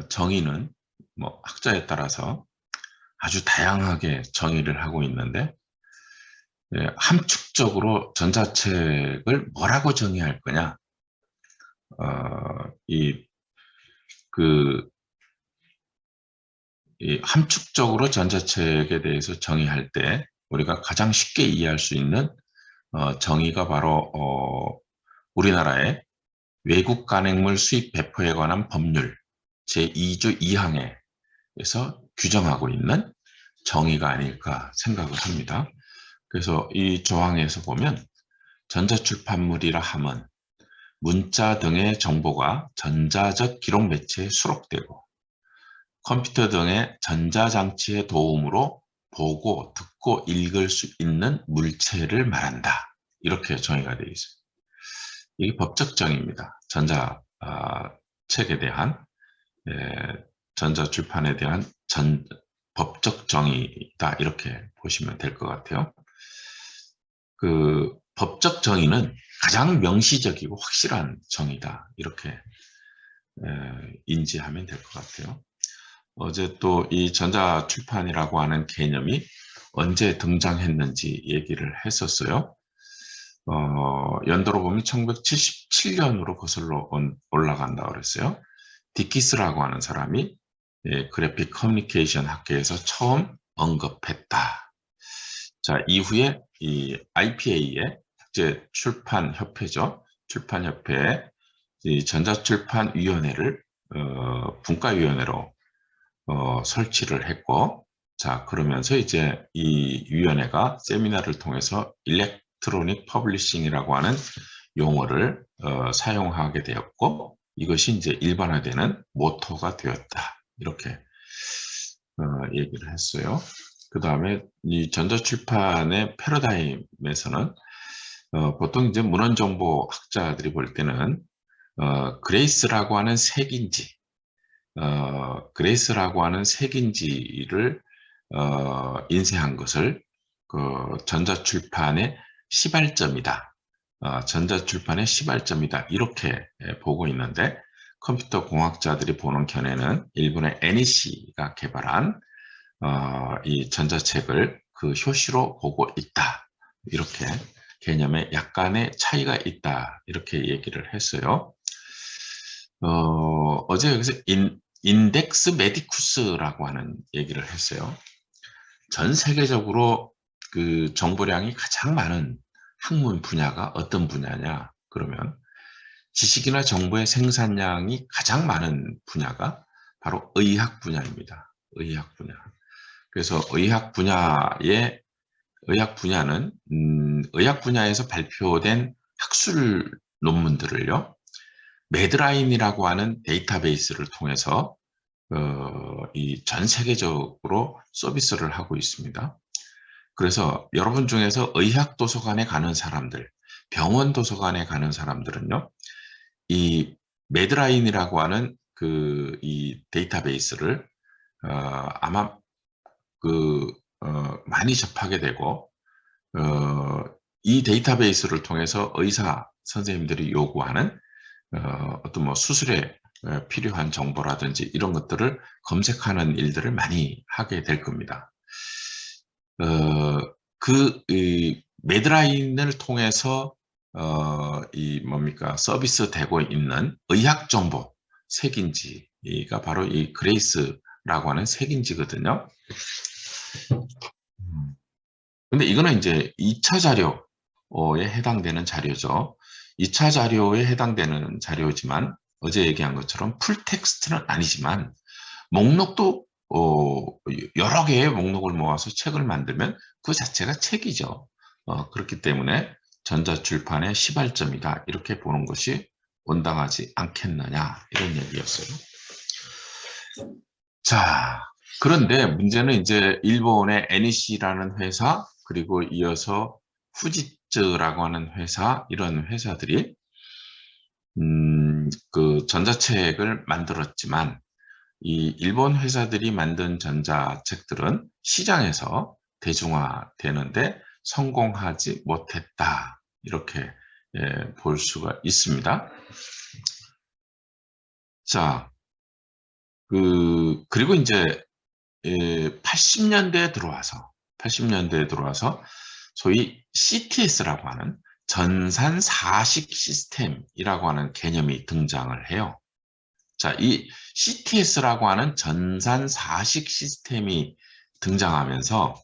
정의는 뭐 학자에 따라서 아주 다양하게 정의를 하고 있는데, 함축적으로 전자책을 뭐라고 정의할 거냐? 이, 그, 이 함축적으로 전자책에 대해서 정의할 때 우리가 가장 쉽게 이해할 수 있는 정의가 바로 우리나라의 외국 간행물 수입 배포에 관한 법률 제2조 2항에서 규정하고 있는 정의가 아닐까 생각을 합니다. 그래서 이 조항에서 보면 전자출판물이라 함은 문자 등의 정보가 전자적 기록 매체에 수록되고 컴퓨터 등의 전자장치의 도움으로 보고 듣고 읽을 수 있는 물체를 말한다. 이렇게 정의가 되어 있습니다. 이게 법적 정의입니다. 책에 대한 전자출판에 대한 법적 정의다. 이렇게 보시면 될 것 같아요. 그 법적 정의는 가장 명시적이고 확실한 정의다. 이렇게 인지하면 될 것 같아요. 어제 또 이 전자출판이라고 하는 개념이 언제 등장했는지 얘기를 했었어요. 연도로 보면 1977년으로 거슬러 올라간다 그랬어요. 디키스라고 하는 사람이 그래픽 커뮤니케이션 학계에서 처음 언급했다. 자, 이후에 이 IPA의 국제 출판 협회죠. 출판협회에 이 전자출판위원회를 분과위원회로 설치를 했고, 자, 그러면서 이제 이 위원회가 세미나를 통해서 일렉트로닉 퍼블리싱이라고 하는 용어를 사용하게 되었고, 이것이 이제 일반화되는 모토가 되었다. 이렇게 얘기를 했어요. 그 다음에 이 전자출판의 패러다임에서는 보통 이제 문헌정보학자들이 볼 때는 그레이스라고 하는 색인지, 그레이스라고 하는 색인지를 인쇄한 것을 그 전자출판의 시발점이다. 전자출판의 시발점이다. 이렇게 보고 있는데, 컴퓨터 공학자들이 보는 견해는 일본의 NEC가 개발한 이 전자책을 그 효시로 보고 있다. 이렇게 개념에 약간의 차이가 있다. 이렇게 얘기를 했어요. 어제 여기서 인덱스 메디쿠스라고 하는 얘기를 했어요. 전 세계적으로 그 정보량이 가장 많은 학문 분야가 어떤 분야냐? 그러면 지식이나 정보의 생산량이 가장 많은 분야가 바로 의학 분야입니다. 의학 분야. 그래서 의학 분야는 의학 분야에서 발표된 학술 논문들을요, 매드라인이라고 하는 데이터베이스를 통해서 이 전 세계적으로 서비스를 하고 있습니다. 그래서 여러분 중에서 의학 도서관에 가는 사람들, 병원 도서관에 가는 사람들은요, 이 매드라인이라고 하는 이 데이터베이스를 아마 많이 접하게 되고, 이 데이터베이스를 통해서 의사 선생님들이 요구하는 어떤 뭐 수술에 필요한 정보라든지 이런 것들을 검색하는 일들을 많이 하게 될 겁니다. 이 매드라인을 통해서 서비스 되고 있는 의학 정보 색인지가 바로 이 그레이스라고 하는 색인지거든요. 근데 이거는 이제 2차 자료에 해당되는 자료죠. 2차 자료에 해당되는 자료지만 어제 얘기한 것처럼 풀텍스트는 아니지만 목록도 여러 개의 목록을 모아서 책을 만들면 그 자체가 책이죠. 그렇기 때문에 전자출판의 시발점이다. 이렇게 보는 것이 온당하지 않겠느냐 이런 얘기였어요. 자, 그런데 문제는 이제 일본의 NEC라는 회사, 그리고 이어서 후지츠라고 하는 회사, 이런 회사들이 그 전자책을 만들었지만 이 일본 회사들이 만든 전자책들은 시장에서 대중화되는데 성공하지 못했다. 이렇게 볼 수가 있습니다. 자, 그리고 이제 80년대에 들어와서 소위 CTS라고 하는 전산 사식 시스템이라고 하는 개념이 등장을 해요. 자, 이 CTS라고 하는 전산 사식 시스템이 등장하면서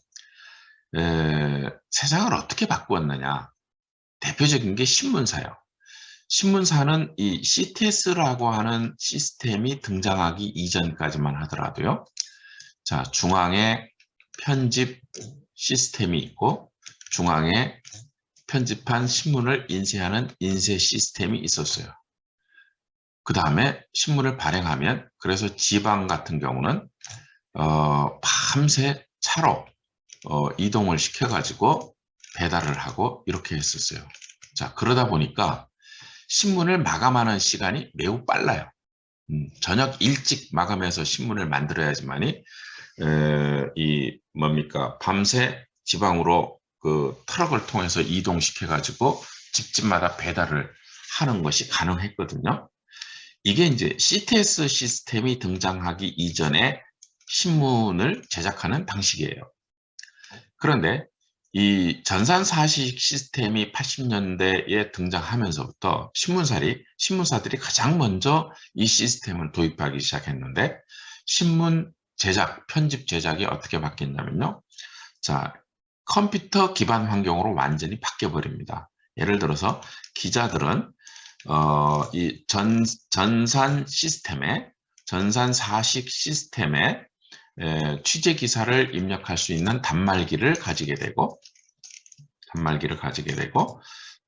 세상을 어떻게 바꾸었느냐. 대표적인 게 신문사예요. 신문사는 이 CTS라고 하는 시스템이 등장하기 이전까지만 하더라도요. 자, 중앙에 편집 시스템이 있고 중앙에 편집한 신문을 인쇄하는 인쇄 시스템이 있었어요. 그 다음에 신문을 발행하면 그래서 지방 같은 경우는 밤새 차로 이동을 시켜가지고 배달을 하고 이렇게 했었어요. 자, 그러다 보니까 신문을 마감하는 시간이 매우 빨라요. 저녁 일찍 마감해서 신문을 만들어야지만이 밤새 지방으로 그 트럭을 통해서 이동시켜가지고 집집마다 배달을 하는 것이 가능했거든요. 이게 이제 CTS 시스템이 등장하기 이전에 신문을 제작하는 방식이에요. 그런데 이 전산사식 시스템이 80년대에 등장하면서부터 신문사들이 가장 먼저 이 시스템을 도입하기 시작했는데 신문 제작, 편집 제작이 어떻게 바뀌었냐면요. 자, 컴퓨터 기반 환경으로 완전히 바뀌어 버립니다. 예를 들어서 기자들은 이 전산 사식 시스템에 취재 기사를 입력할 수 있는 단말기를 가지게 되고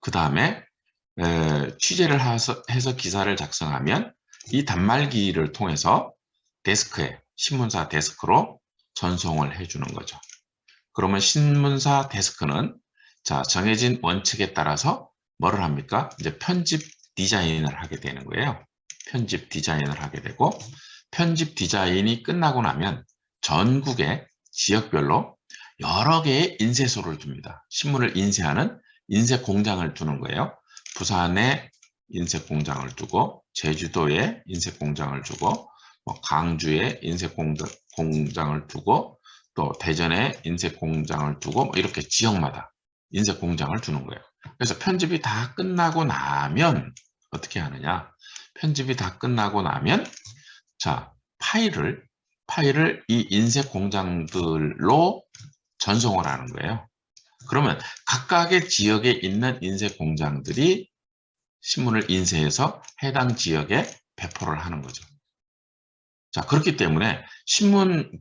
그 다음에 취재를 해서 기사를 작성하면 이 단말기를 통해서 신문사 데스크로 전송을 해주는 거죠. 그러면 신문사 데스크는 자, 정해진 원칙에 따라서 뭐를 합니까? 이제 편집 디자인을 하게 되는 거예요. 편집 디자인을 하게 되고 편집 디자인이 끝나고 나면 전국의 지역별로 여러 개의 인쇄소를 둡니다. 신문을 인쇄하는 인쇄 공장을 두는 거예요. 부산에 인쇄 공장을 두고 제주도에 인쇄 공장을 두고 광주에 인쇄 공장을 두고 또 대전에 인쇄 공장을 두고 이렇게 지역마다 인쇄 공장을 두는 거예요. 그래서 편집이 다 끝나고 나면 어떻게 하느냐? 편집이 다 끝나고 나면 자, 파일을 이 인쇄 공장들로 전송을 하는 거예요. 그러면 각각의 지역에 있는 인쇄 공장들이 신문을 인쇄해서 해당 지역에 배포를 하는 거죠. 자, 그렇기 때문에 신문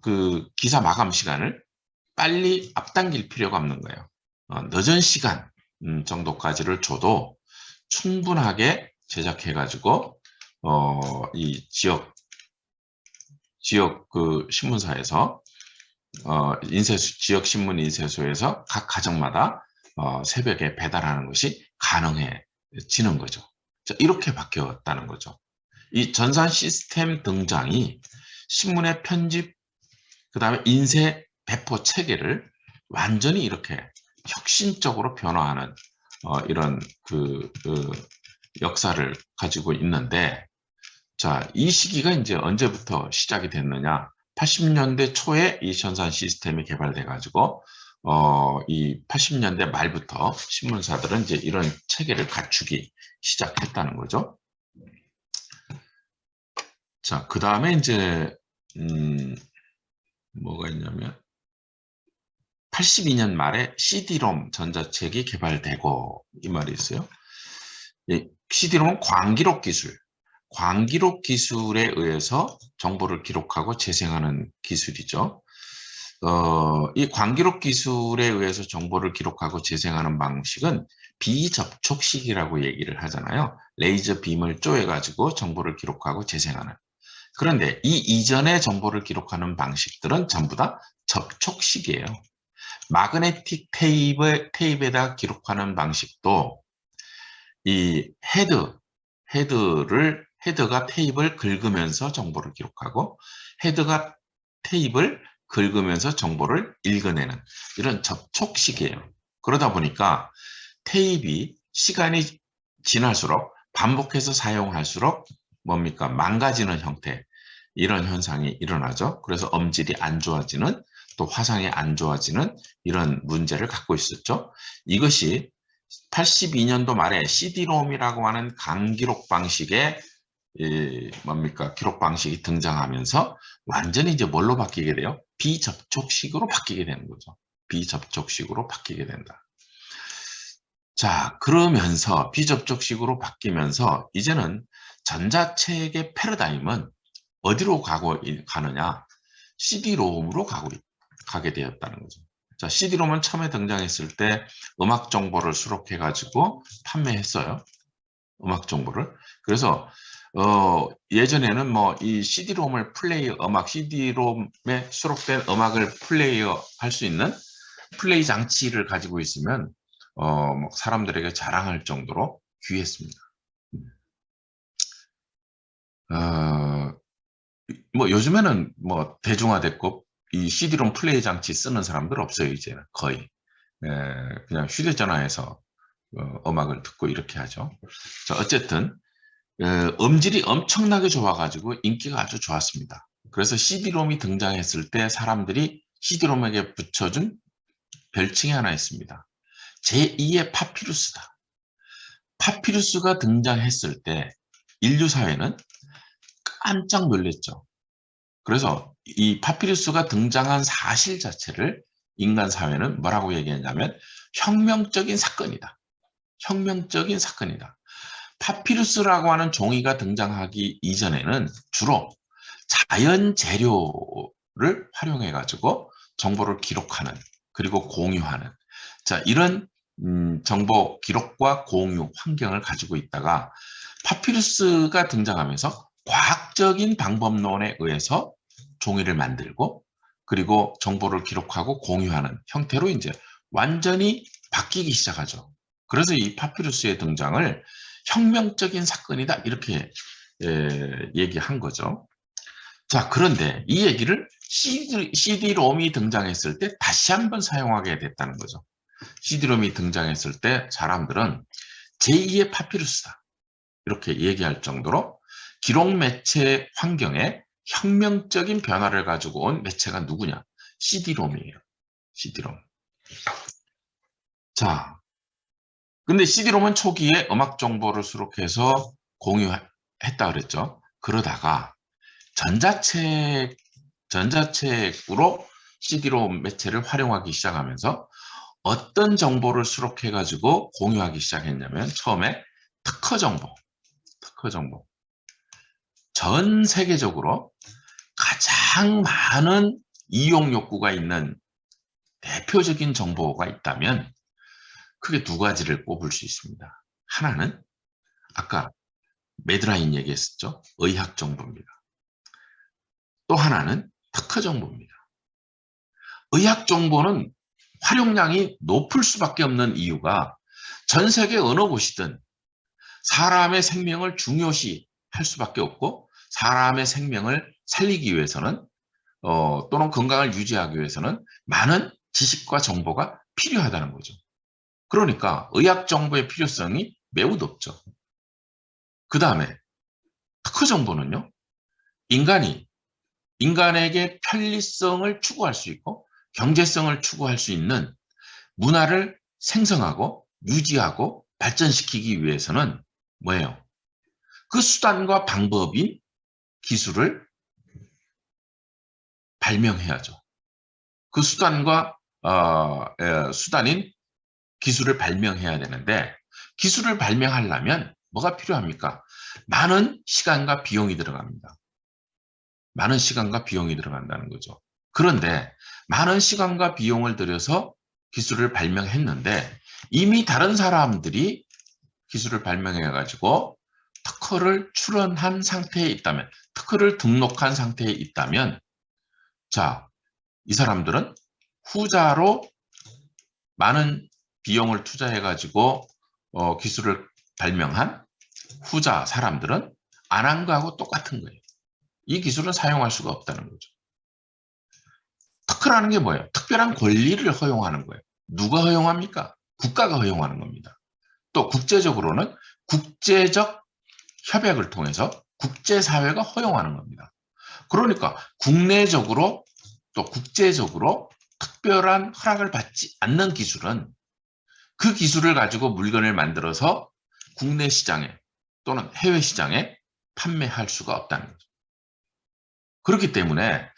기사 마감 시간을 빨리 앞당길 필요가 없는 거예요. 늦은 시간 정도까지를 줘도 충분하게 제작해가지고 이 지역 신문사에서 지역 신문 인쇄소에서 각 가정마다 새벽에 배달하는 것이 가능해지는 거죠. 자, 이렇게 바뀌었다는 거죠. 이 전산 시스템 등장이 신문의 편집, 그 다음에 인쇄 배포 체계를 완전히 이렇게 혁신적으로 변화하는 이런 역사를 가지고 있는데, 자, 이 시기가 이제 언제부터 시작이 됐느냐? 80년대 초에 이 전산 시스템이 개발돼 가지고 이 80년대 말부터 신문사들은 이제 이런 체계를 갖추기 시작했다는 거죠. 자, 그 다음에 이제 뭐가 있냐면 82년 말에 CD-ROM 전자책이 개발되고 이 말이 있어요. CD-ROM은 광기록 기술에 의해서 정보를 기록하고 재생하는 기술이죠. 이 광기록 기술에 의해서 정보를 기록하고 재생하는 방식은 비접촉식이라고 얘기를 하잖아요. 레이저 빔을 쪼여가지고 정보를 기록하고 재생하는. 그런데 이 이전의 정보를 기록하는 방식들은 전부 다 접촉식이에요. 마그네틱 테이프에다 기록하는 방식도 이 헤드가 테이프를 긁으면서 정보를 기록하고 헤드가 테이프를 긁으면서 정보를 읽어내는 이런 접촉식이에요. 그러다 보니까 테이프이 시간이 지날수록 반복해서 사용할수록 뭡니까? 망가지는 형태, 이런 현상이 일어나죠. 그래서 음질이 안 좋아지는, 또 화상이 안 좋아지는 이런 문제를 갖고 있었죠. 이것이 82년도 말에 CD롬이라고 하는 강기록 방식의 뭡니까? 기록 방식이 등장하면서 완전히 이제 뭘로 바뀌게 돼요? 비접촉식으로 바뀌게 되는 거죠. 비접촉식으로 바뀌게 된다. 자, 그러면서 비접촉식으로 바뀌면서 이제는 전자책의 패러다임은 어디로 가느냐? CD롬으로 가게 되었다는 거죠. 자, CD롬은 처음에 등장했을 때 음악 정보를 수록해가지고 판매했어요. 음악 정보를. 그래서 예전에는 뭐 이 CD롬을 CD롬에 수록된 음악을 플레이어 할 수 있는 플레이 장치를 가지고 있으면 뭐 사람들에게 자랑할 정도로 귀했습니다. 어, 뭐 요즘에는 뭐 대중화됐고 이 CD롬 플레이 장치 쓰는 사람들 없어요, 이제는 거의. 그냥 휴대전화에서 음악을 듣고 이렇게 하죠. 자, 어쨌든 음질이 엄청나게 좋아가지고 인기가 아주 좋았습니다. 그래서 CD롬이 등장했을 때 사람들이 CD롬에게 붙여준 별칭이 하나 있습니다. 제2의 파피루스다. 파피루스가 등장했을 때 인류 사회는 깜짝 놀랐죠. 그래서 이 파피루스가 등장한 사실 자체를 인간 사회는 뭐라고 얘기했냐면 혁명적인 사건이다. 혁명적인 사건이다. 파피루스라고 하는 종이가 등장하기 이전에는 주로 자연 재료를 활용해 가지고 정보를 기록하는, 그리고 공유하는, 자, 이런 정보 기록과 공유 환경을 가지고 있다가 파피루스가 등장하면서 과학적인 방법론에 의해서 종이를 만들고, 그리고 정보를 기록하고 공유하는 형태로 이제 완전히 바뀌기 시작하죠. 그래서 이 파피루스의 등장을 혁명적인 사건이다, 이렇게 얘기한 거죠. 자, 그런데 이 얘기를 CD롬이 등장했을 때 다시 한번 사용하게 됐다는 거죠. CD롬이 등장했을 때 사람들은 제2의 파피루스다, 이렇게 얘기할 정도로 기록 매체 환경에 혁명적인 변화를 가지고 온 매체가 누구냐? CD롬이에요. CD롬. 자, 근데 CD롬은 초기에 음악 정보를 수록해서 공유했다 그랬죠. 그러다가 전자책으로 CD롬 매체를 활용하기 시작하면서 어떤 정보를 수록해가지고 공유하기 시작했냐면 처음에 특허 정보. 전 세계적으로 가장 많은 이용 욕구가 있는 대표적인 정보가 있다면 크게 두 가지를 꼽을 수 있습니다. 하나는 아까 매드라인 얘기했었죠. 의학 정보입니다. 또 하나는 특허 정보입니다. 의학 정보는 활용량이 높을 수밖에 없는 이유가 전 세계 어느 곳이든 사람의 생명을 중요시 할 수밖에 없고, 사람의 생명을 살리기 위해서는 또는 건강을 유지하기 위해서는 많은 지식과 정보가 필요하다는 거죠. 그러니까 의학 정보의 필요성이 매우 높죠. 그 다음에 특허 정보는요, 인간에게 편리성을 추구할 수 있고 경제성을 추구할 수 있는 문화를 생성하고 유지하고 발전시키기 위해서는 뭐예요? 그 수단과 방법인 기술을 발명해야죠. 그 수단인 기술을 발명해야 되는데, 기술을 발명하려면 뭐가 필요합니까? 많은 시간과 비용이 들어갑니다. 많은 시간과 비용이 들어간다는 거죠. 그런데 많은 시간과 비용을 들여서 기술을 발명했는데 이미 다른 사람들이 기술을 발명해가지고 특허를 출원한 상태에 있다면, 특허를 등록한 상태에 있다면, 자, 이 사람들은 후자로 많은 비용을 투자해가지고 기술을 발명한 후자 사람들은 안 한 거하고 똑같은 거예요. 이 기술은 사용할 수가 없다는 거죠. 특허라는 게 뭐예요? 특별한 권리를 허용하는 거예요. 누가 허용합니까? 국가가 허용하는 겁니다. 또 국제적으로는 국제적 협약을 통해서 국제사회가 허용하는 겁니다. 그러니까 국내적으로 또 국제적으로 특별한 허락을 받지 않는 기술은 그 기술을 가지고 물건을 만들어서 국내 시장에 또는 해외 시장에 판매할 수가 없다는 거죠. 그렇기 때문에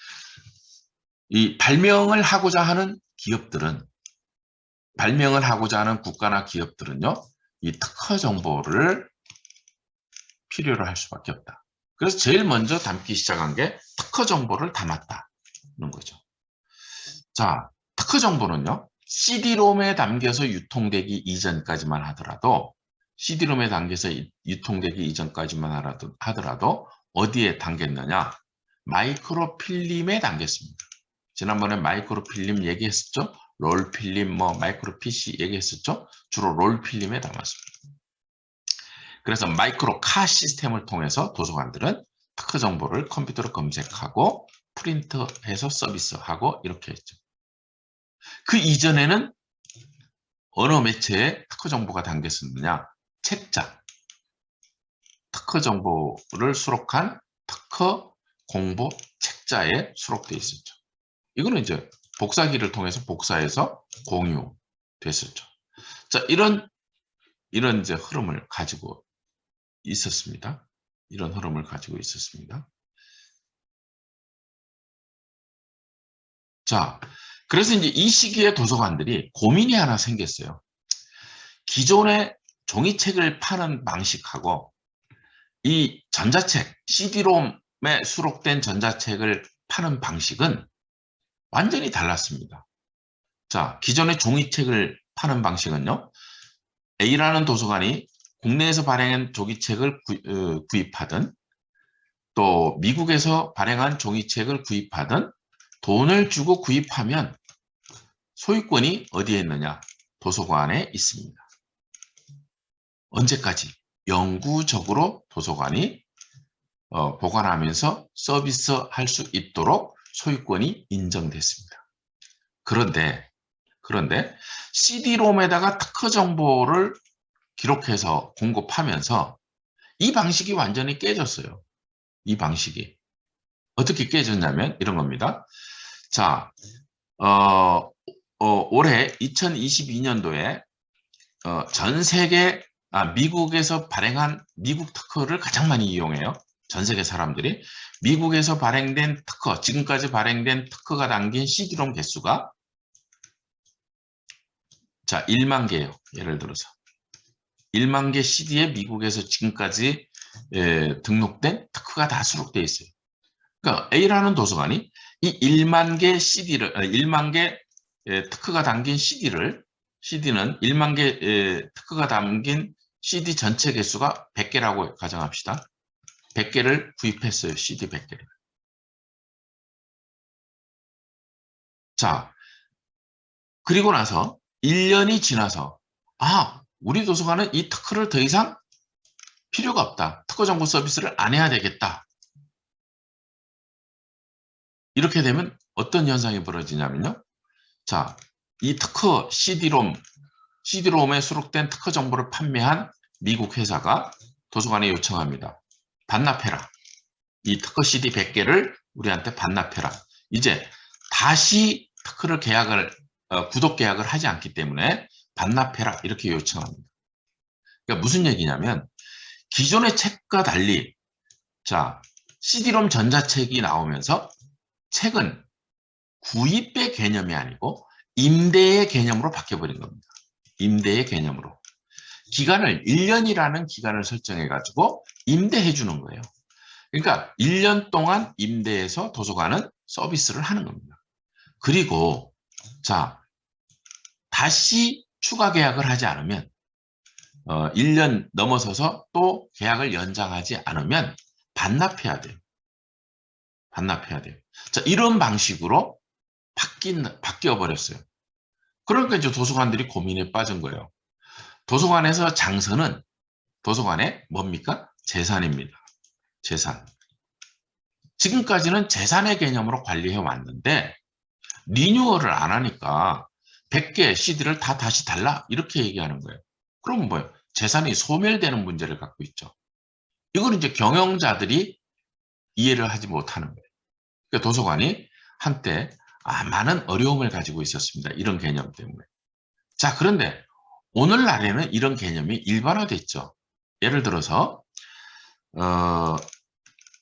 이 발명을 하고자 하는 기업들은, 발명을 하고자 하는 국가나 기업들은요, 이 특허 정보를 필요로 할 수밖에 없다. 그래서 제일 먼저 담기 시작한 게 특허 정보를 담았다는 거죠. 자, 특허 정보는요, CD롬에 담겨서 유통되기 이전까지만 하더라도, CD롬에 담겨서 유통되기 이전까지만 하더라도 어디에 담겼느냐? 마이크로필름에 담겼습니다. 지난번에 마이크로필름 얘기했었죠? 롤필름, 마이크로 PC 얘기했었죠? 주로 롤필름에 담았습니다. 그래서 마이크로카 시스템을 통해서 도서관들은 특허 정보를 컴퓨터로 검색하고 프린트해서 서비스하고 이렇게 했죠. 그 이전에는 어느 매체에 특허 정보가 담겼었느냐? 책자. 특허 정보를 수록한 특허 공보 책자에 수록되어 있었죠. 이거는 이제 복사기를 통해서 복사해서 공유됐었죠. 자, 이런 이제 흐름을 가지고 있었습니다. 이런 흐름을 가지고 있었습니다. 자, 그래서 이제 이 시기에 도서관들이 고민이 하나 생겼어요. 기존의 종이책을 파는 방식하고 이 전자책, CD롬에 수록된 전자책을 파는 방식은 완전히 달랐습니다. 자, 기존의 종이책을 파는 방식은요, A라는 도서관이 국내에서 발행한 종이책을 구입하든 또 미국에서 발행한 종이책을 구입하든 돈을 주고 구입하면 소유권이 어디에 있느냐? 도서관에 있습니다. 언제까지? 영구적으로 도서관이 보관하면서 서비스할 수 있도록 소유권이 인정됐습니다. 그런데 CD롬에다가 특허 정보를 기록해서 공급하면서 이 방식이 완전히 깨졌어요. 이 방식이. 어떻게 깨졌냐면 이런 겁니다. 자, 올해 2022년도에 전 세계, 미국에서 발행한 미국 특허를 가장 많이 이용해요. 전 세계 사람들이. 미국에서 발행된 특허, 지금까지 발행된 특허가 담긴 CD롬 개수가 자, 1만 개예요. 예를 들어서. 1만 개 CD에 미국에서 지금까지 등록된 특허가 다 수록되어 있어요. 그러니까 A라는 도서관이 이 1만 개 CD를, 1만 개 특허가 담긴 CD는 1만 개 특허가 담긴 CD 전체 개수가 100개라고 가정합시다. 100개를 구입했어요. CD 100개를. 자, 그리고 나서 1년이 지나서 우리 도서관은 이 특허를 더 이상 필요가 없다. 특허 정보 서비스를 안 해야 되겠다. 이렇게 되면 어떤 현상이 벌어지냐면요. 자, 이 특허 CD롬에 수록된 특허 정보를 판매한 미국 회사가 도서관에 요청합니다. 반납해라. 이 특허 CD 100개를 우리한테 반납해라. 이제 다시 특허를 구독 계약을 하지 않기 때문에 반납해라. 이렇게 요청합니다. 그러니까 무슨 얘기냐면 기존의 책과 달리 자, CD롬 전자책이 나오면서 책은 구입의 개념이 아니고 임대의 개념으로 바뀌어버린 겁니다. 임대의 개념으로. 기간을 1년이라는 기간을 설정해가지고 임대해 주는 거예요. 그러니까 1년 동안 임대해서 도서관은 서비스를 하는 겁니다. 그리고 자, 다시 추가 계약을 하지 않으면 1년 넘어서서 또 계약을 연장하지 않으면 반납해야 돼요. 반납해야 돼요. 자, 이런 방식으로 바뀌어 버렸어요. 그러니까 이제 도서관들이 고민에 빠진 거예요. 도서관에서 장서는 도서관의 뭡니까? 재산입니다. 재산. 지금까지는 재산의 개념으로 관리해 왔는데 리뉴얼을 안 하니까 100개 CD를 다 다시 달라 이렇게 얘기하는 거예요. 그럼 뭐예요? 재산이 소멸되는 문제를 갖고 있죠. 이걸 이제 경영자들이 이해를 하지 못하는 거예요. 그러니까 도서관이 한때 많은 어려움을 가지고 있었습니다. 이런 개념 때문에. 자, 그런데 오늘날에는 이런 개념이 일반화됐죠. 예를 들어서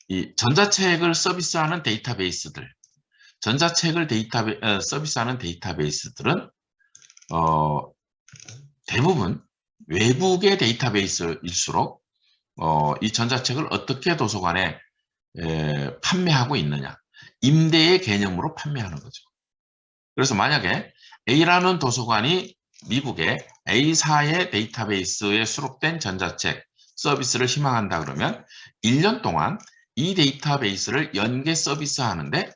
이 전자책을 서비스하는 데이터베이스들, 전자책을 서비스하는 데이터베이스들은 대부분 외국의 데이터베이스일수록 이 전자책을 어떻게 도서관에 판매하고 있느냐, 임대의 개념으로 판매하는 거죠. 그래서 만약에 A라는 도서관이 미국의 A사의 데이터베이스에 수록된 전자책 서비스를 희망한다 그러면 1년 동안 이 데이터베이스를 연계 서비스하는데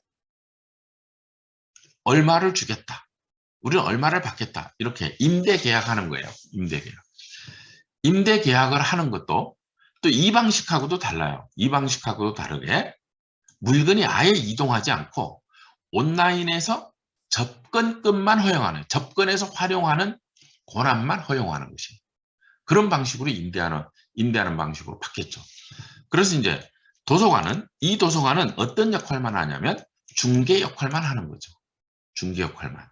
얼마를 주겠다. 우리는 얼마를 받겠다. 이렇게 임대 계약하는 거예요. 임대 계약. 임대 계약을 하는 것도 또 이 방식하고도 달라요. 이 방식하고도 다르게 물건이 아예 이동하지 않고 온라인에서 접근권만 허용하는, 접근해서 활용하는 권한만 허용하는 것이 그런 방식으로 임대하는 방식으로 바뀌었죠. 그래서 이제 이 도서관은 어떤 역할만 하냐면 중개 역할만 하는 거죠. 중개 역할만.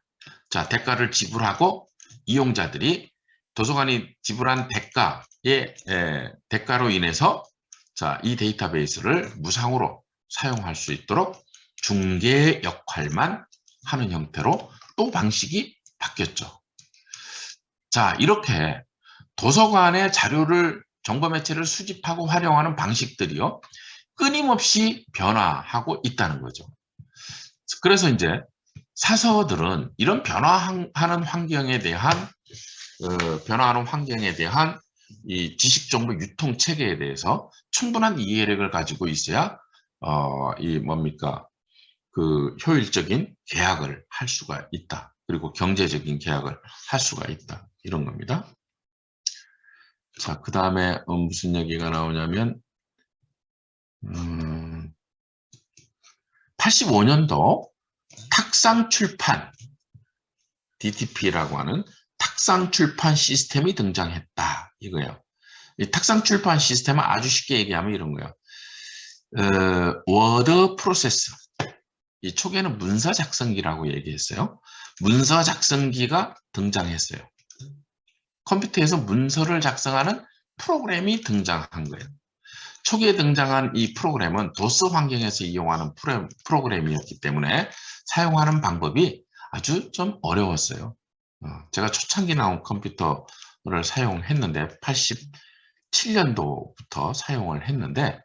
자, 대가를 지불하고 이용자들이 도서관이 지불한 대가로 인해서 자, 이 데이터베이스를 무상으로 사용할 수 있도록 중개 역할만 하는 형태로 또 방식이 바뀌었죠. 자, 이렇게 도서관의 정보 매체를 수집하고 활용하는 방식들이요, 끊임없이 변화하고 있다는 거죠. 그래서 이제 사서들은 이런 변화하는 환경에 대한 이 지식 정보 유통 체계에 대해서 충분한 이해력을 가지고 있어야 그 효율적인 계약을 할 수가 있다. 그리고 경제적인 계약을 할 수가 있다. 이런 겁니다. 자, 그 다음에 무슨 얘기가 나오냐면 85년도 탁상출판 DTP라고 하는 탁상출판 시스템이 등장했다. 이거예요. 이 탁상출판 시스템은 아주 쉽게 얘기하면 이런 거예요. 워드 프로세스. 이 초기에는 문서 작성기라고 얘기했어요. 문서 작성기가 등장했어요. 컴퓨터에서 문서를 작성하는 프로그램이 등장한 거예요. 초기에 등장한 이 프로그램은 도스 환경에서 이용하는 프로그램이었기 때문에 사용하는 방법이 아주 좀 어려웠어요. 제가 초창기 나온 컴퓨터를 사용했는데 87년도부터 사용을 했는데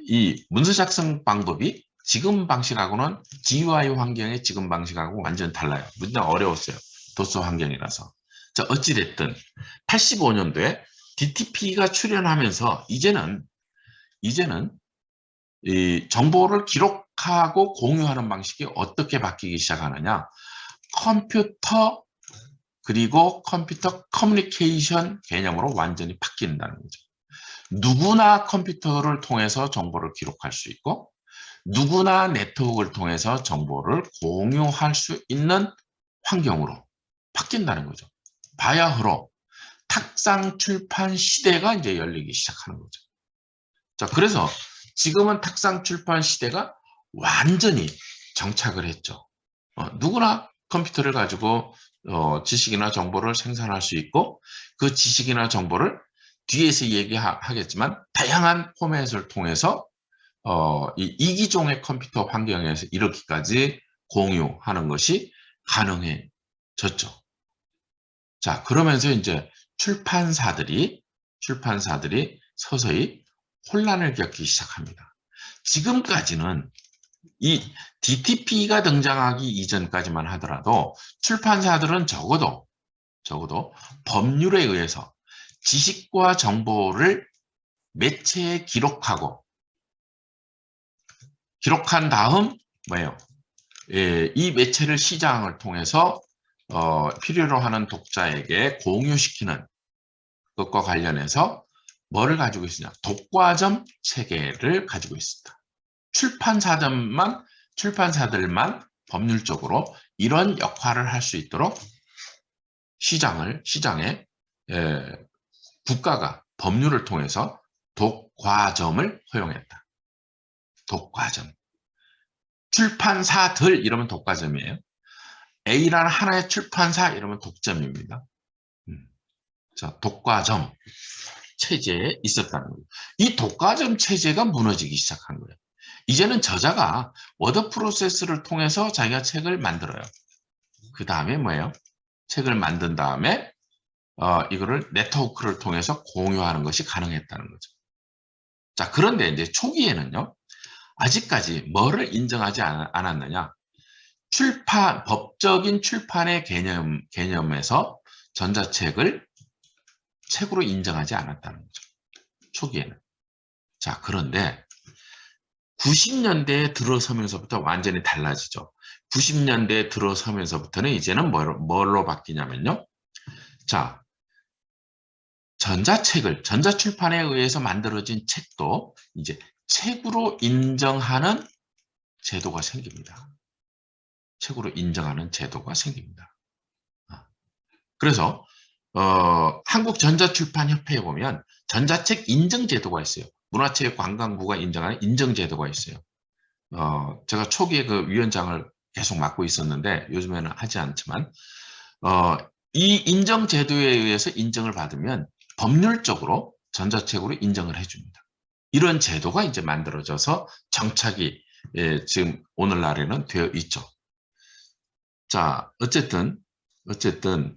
이 문서 작성 방법이 지금 방식하고는 GUI 환경의 지금 방식하고 완전 달라요. 문제 어려웠어요. 도스 환경이라서. 자, 어찌됐든 85년도에 DTP가 출현하면서 이제는 이 정보를 기록하고 공유하는 방식이 어떻게 바뀌기 시작하느냐. 컴퓨터 그리고 컴퓨터 커뮤니케이션 개념으로 완전히 바뀐다는 거죠. 누구나 컴퓨터를 통해서 정보를 기록할 수 있고 누구나 네트워크를 통해서 정보를 공유할 수 있는 환경으로 바뀐다는 거죠. 바야흐로 탁상 출판 시대가 이제 열리기 시작하는 거죠. 자, 그래서 지금은 탁상 출판 시대가 완전히 정착을 했죠. 누구나 컴퓨터를 가지고 지식이나 정보를 생산할 수 있고 그 지식이나 정보를 뒤에서 얘기하겠지만 다양한 포맷을 통해서 이 이기종의 컴퓨터 환경에서 이렇게까지 공유하는 것이 가능해졌죠. 자, 그러면서 이제 출판사들이 서서히 혼란을 겪기 시작합니다. 지금까지는 이 DTP가 등장하기 이전까지만 하더라도 출판사들은 적어도 법률에 의해서 지식과 정보를 매체에 기록한 다음 이 매체를 시장을 통해서 필요로 하는 독자에게 공유시키는 것과 관련해서 뭐를 가지고 있으냐? 독과점 체계를 가지고 있습니다. 출판사들만 법률적으로 이런 역할을 할 수 있도록 시장에 국가가 법률을 통해서 독과점을 허용했다. 독과점. 출판사들 이러면 독과점이에요. A라는 하나의 출판사 이러면 독점입니다. 자, 독과점 체제에 있었다는 거예요. 이 독과점 체제가 무너지기 시작한 거예요. 이제는 저자가 워드 프로세스를 통해서 자기가 책을 만들어요. 그 다음에 뭐예요? 책을 만든 다음에 이거를 네트워크를 통해서 공유하는 것이 가능했다는 거죠. 자, 그런데 이제 초기에는요, 아직까지 뭐를 인정하지 않았느냐? 법적인 출판의 개념에서 전자책을 책으로 인정하지 않았다는 거죠. 초기에는. 자, 그런데 90년대에 들어서면서부터 완전히 달라지죠. 90년대에 들어서면서부터는 이제는 뭘로 바뀌냐면요. 자, 전자출판에 의해서 만들어진 책도 이제 책으로 인정하는 제도가 생깁니다. 책으로 인정하는 제도가 생깁니다. 그래서 한국전자출판협회에 보면 전자책 인정제도가 있어요. 문화체육관광부가 인정하는 인정제도가 있어요. 제가 초기에 그 위원장을 계속 맡고 있었는데 요즘에는 하지 않지만 이 인정제도에 의해서 인정을 받으면 법률적으로 전자책으로 인정을 해줍니다. 이런 제도가 이제 만들어져서 정착이 지금 오늘날에는 되어 있죠. 자, 어쨌든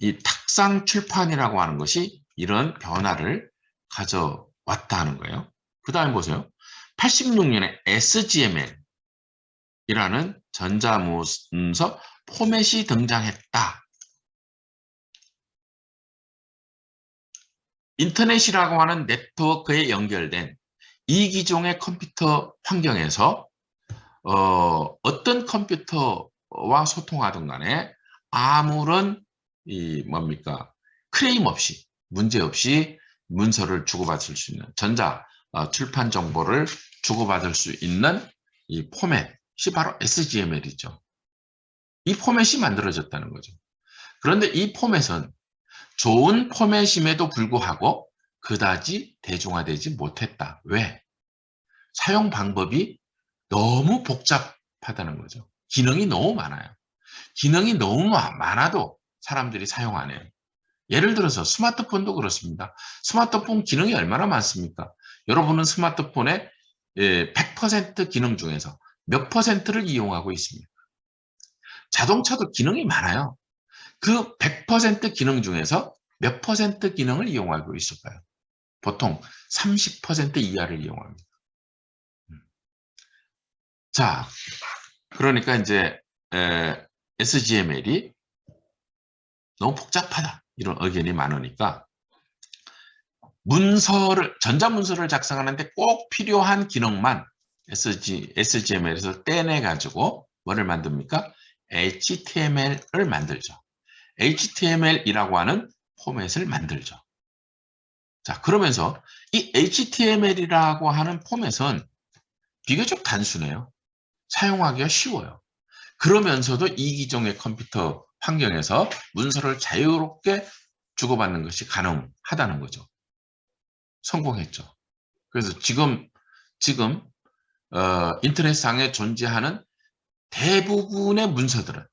이 탁상 출판이라고 하는 것이 이런 변화를 가져왔다는 거예요. 그 다음에 보세요. 86년에 SGML이라는 전자문서 포맷이 등장했다. 인터넷이라고 하는 네트워크에 연결된 이기종의 컴퓨터 환경에서 어떤 컴퓨터와 소통하든 간에 아무런 클레임 없이 문제 없이 문서를 주고받을 수 있는 전자 출판 정보를 주고받을 수 있는 이 포맷이 바로 SGML이죠. 이 포맷이 만들어졌다는 거죠. 그런데 이 포맷은 좋은 포맷임에도 불구하고 그다지 대중화되지 못했다. 왜? 사용 방법이 너무 복잡하다는 거죠. 기능이 너무 많아요. 기능이 너무 많아도 사람들이 사용 안 해요. 예를 들어서 스마트폰도 그렇습니다. 스마트폰 기능이 얼마나 많습니까? 여러분은 스마트폰의 100% 기능 중에서 몇 퍼센트를 이용하고 있습니까? 자동차도 기능이 많아요. 그 100% 기능 중에서 몇 퍼센트 기능을 이용하고 있을까요? 보통 30% 이하를 이용합니다. 자, 그러니까 이제 SGML이 너무 복잡하다 이런 의견이 많으니까 전자문서를 작성하는데 꼭 필요한 기능만 SGML에서 떼내가지고 뭐를 만듭니까? HTML을 만들죠. HTML이라고 하는 포맷을 만들죠. 자, 그러면서 이 HTML이라고 하는 포맷은 비교적 단순해요. 사용하기가 쉬워요. 그러면서도 이기종의 컴퓨터 환경에서 문서를 자유롭게 주고받는 것이 가능하다는 거죠. 성공했죠. 그래서 지금 인터넷상에 존재하는 대부분의 문서들은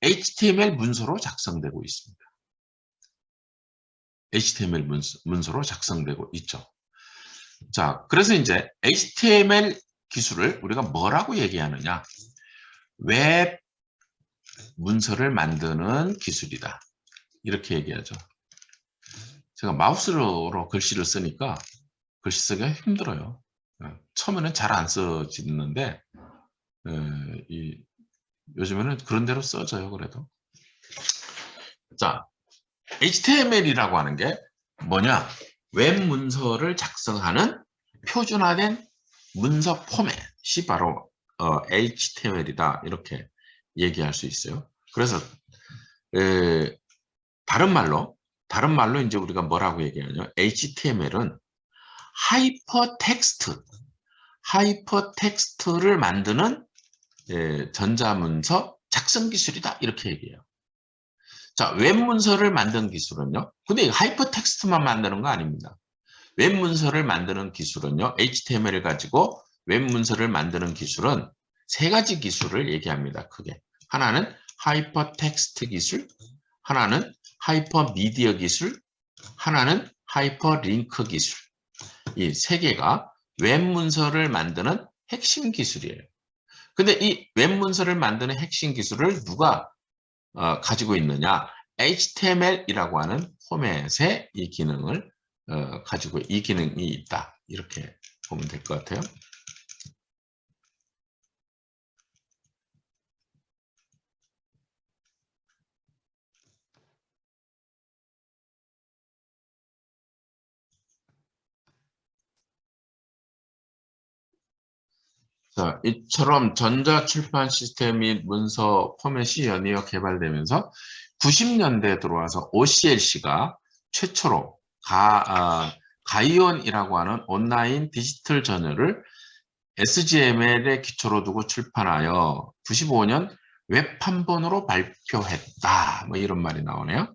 HTML 문서로 작성되고 있습니다. HTML 문서로 작성되고 있죠. 자, 그래서 이제 HTML 기술을 우리가 뭐라고 얘기하느냐? 웹 문서를 만드는 기술이다. 이렇게 얘기하죠. 제가 마우스로 글씨를 쓰니까 글씨 쓰기가 힘들어요. 처음에는 잘 안 써지는데 요즘에는 그런 대로 써져요. 그래도. 자, HTML이라고 하는 게 뭐냐? 웹 문서를 작성하는 표준화된 문서 포맷이 바로 HTML이다. 이렇게 얘기할 수 있어요. 그래서 다른 말로 이제 우리가 뭐라고 얘기하냐? HTML은 하이퍼텍스트를 만드는 전자문서 작성 기술이다. 이렇게 얘기해요. 자, 웹문서를 만든 기술은요. 근데 하이퍼텍스트만 만드는 거 아닙니다. 웹문서를 만드는 기술은요. HTML을 가지고 웹문서를 만드는 기술은 세 가지 기술을 얘기합니다. 크게. 하나는 하이퍼텍스트 기술, 하나는 하이퍼미디어 기술, 하나는 하이퍼링크 기술. 이 세 개가 웹 문서를 만드는 핵심 기술이에요. 근데 이 웹 문서를 만드는 핵심 기술을 누가 가지고 있느냐? HTML이라고 하는 포맷의 이 기능을 가지고 이 기능이 있다. 이렇게 보면 될 것 같아요. 자, 이처럼 전자출판 시스템 및 문서 포맷이 연이어 개발되면서 90년대에 들어와서 OCLC가 최초로 가이온이라고 하는 온라인 디지털 저널을 SGML에 기초로 두고 출판하여 95년 웹 한 번으로 발표했다. 뭐 이런 말이 나오네요.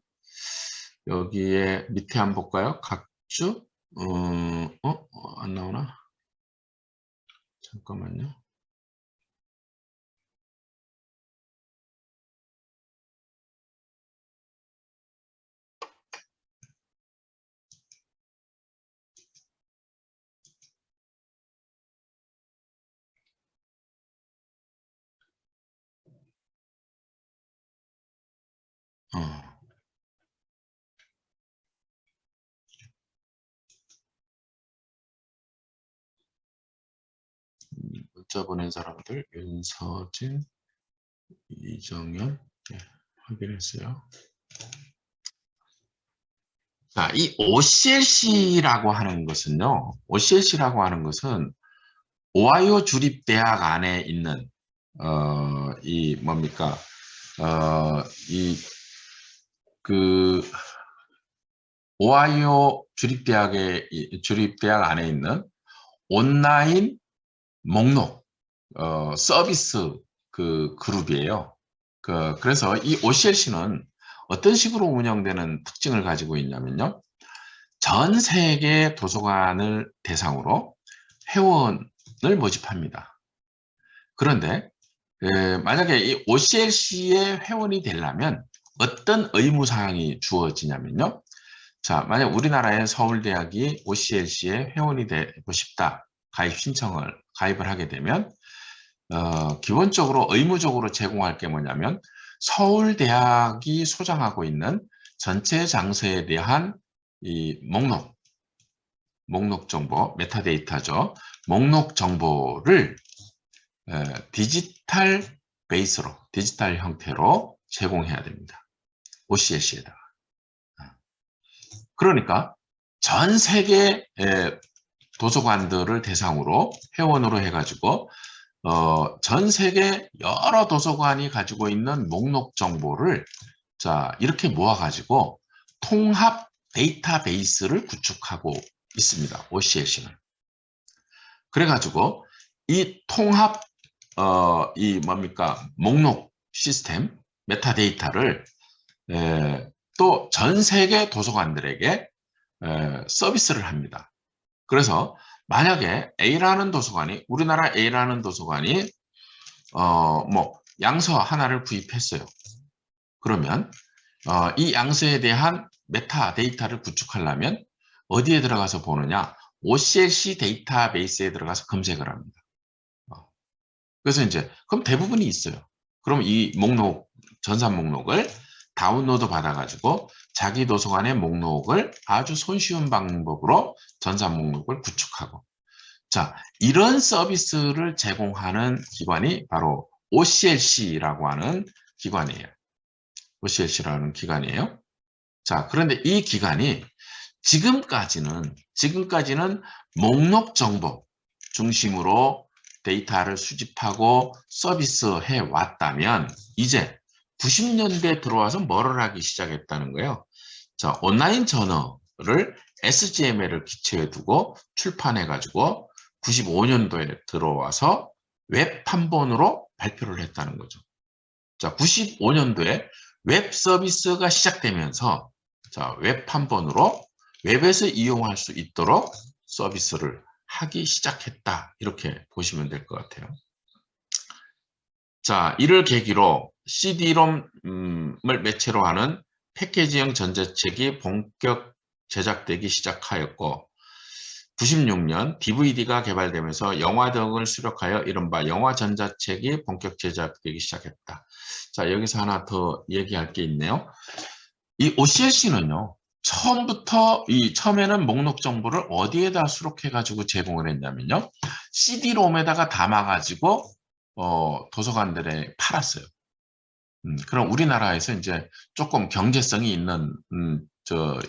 여기에 밑에 한번 볼까요? 각주? 안 나오나? 잠깐만요. 어. 문자 보낸 사람들 윤서진, 이정현 확인했어요. 자, 이 OCLC라고 하는 것은요. OCLC라고 하는 것은 오하이오 주립대학 안에 있는 이 뭡니까? 그 오하이오 주립대학 안에 있는 온라인 목록 서비스 그 그룹이에요. 그래서 이 OCLC는 어떤 식으로 운영되는 특징을 가지고 있냐면요. 전 세계 도서관을 대상으로 회원을 모집합니다. 그런데 만약에 이 OCLC의 회원이 되려면 어떤 의무사항이 주어지냐면요. 자, 만약 우리나라의 서울대학이 OCLC의 회원이 되고 싶다. 가입을 하게 되면 기본적으로 의무적으로 제공할 게 뭐냐면 서울대학이 소장하고 있는 전체 장소에 대한 이 목록 정보, 메타데이터죠. 목록 정보를 디지털 베이스로, 디지털 형태로 제공해야 됩니다. OCLC에다가. 그러니까 전 세계 도서관들을 대상으로 회원으로 해가지고 전 세계 여러 도서관이 가지고 있는 목록 정보를 자 이렇게 모아가지고 통합 데이터베이스를 구축하고 있습니다. OCLC는. 그래가지고 이 통합 이 뭡니까 목록 시스템 메타데이터를 또 전 세계 도서관들에게 서비스를 합니다. 그래서 만약에 A라는 도서관이 우리나라 A라는 도서관이 뭐 양서 하나를 구입했어요. 그러면 이 양서에 대한 메타데이터를 구축하려면 어디에 들어가서 보느냐? OCLC 데이터베이스에 들어가서 검색을 합니다. 그래서 이제 그럼 대부분이 있어요. 그럼 이 목록 전산 목록을 다운로드 받아가지고 자기 도서관의 목록을 아주 손쉬운 방법으로 전산 목록을 구축하고 자 이런 서비스를 제공하는 기관이 바로 OCLC라고 하는 기관이에요. OCLC라는 기관이에요. 자 그런데 이 기관이 지금까지는 목록 정보 중심으로 데이터를 수집하고 서비스해 왔다면 이제 90년대에 들어와서 뭐를 하기 시작했다는 거예요. 자, 온라인 저널을 SGML을 기초에 두고 출판해 가지고 95년도에 들어와서 웹 한 번으로 발표를 했다는 거죠. 자, 95년도에 웹 서비스가 시작되면서 자, 웹 한 번으로 웹에서 이용할 수 있도록 서비스를 하기 시작했다. 이렇게 보시면 될 것 같아요. 자, 이를 계기로 CD롬을 매체로 하는 패키지형 전자책이 본격 제작되기 시작하였고 96년 DVD가 개발되면서 영화 등을 수록하여 이른바 영화 전자책이 본격 제작되기 시작했다. 자, 여기서 하나 더 얘기할 게 있네요. 이 OCLC는요. 처음에는 목록 정보를 어디에다 수록해가지고 제공을 했냐면요. CD롬에다가 담아가지고 도서관들에 팔았어요. 그럼 우리나라에서 이제 조금 경제성이 있는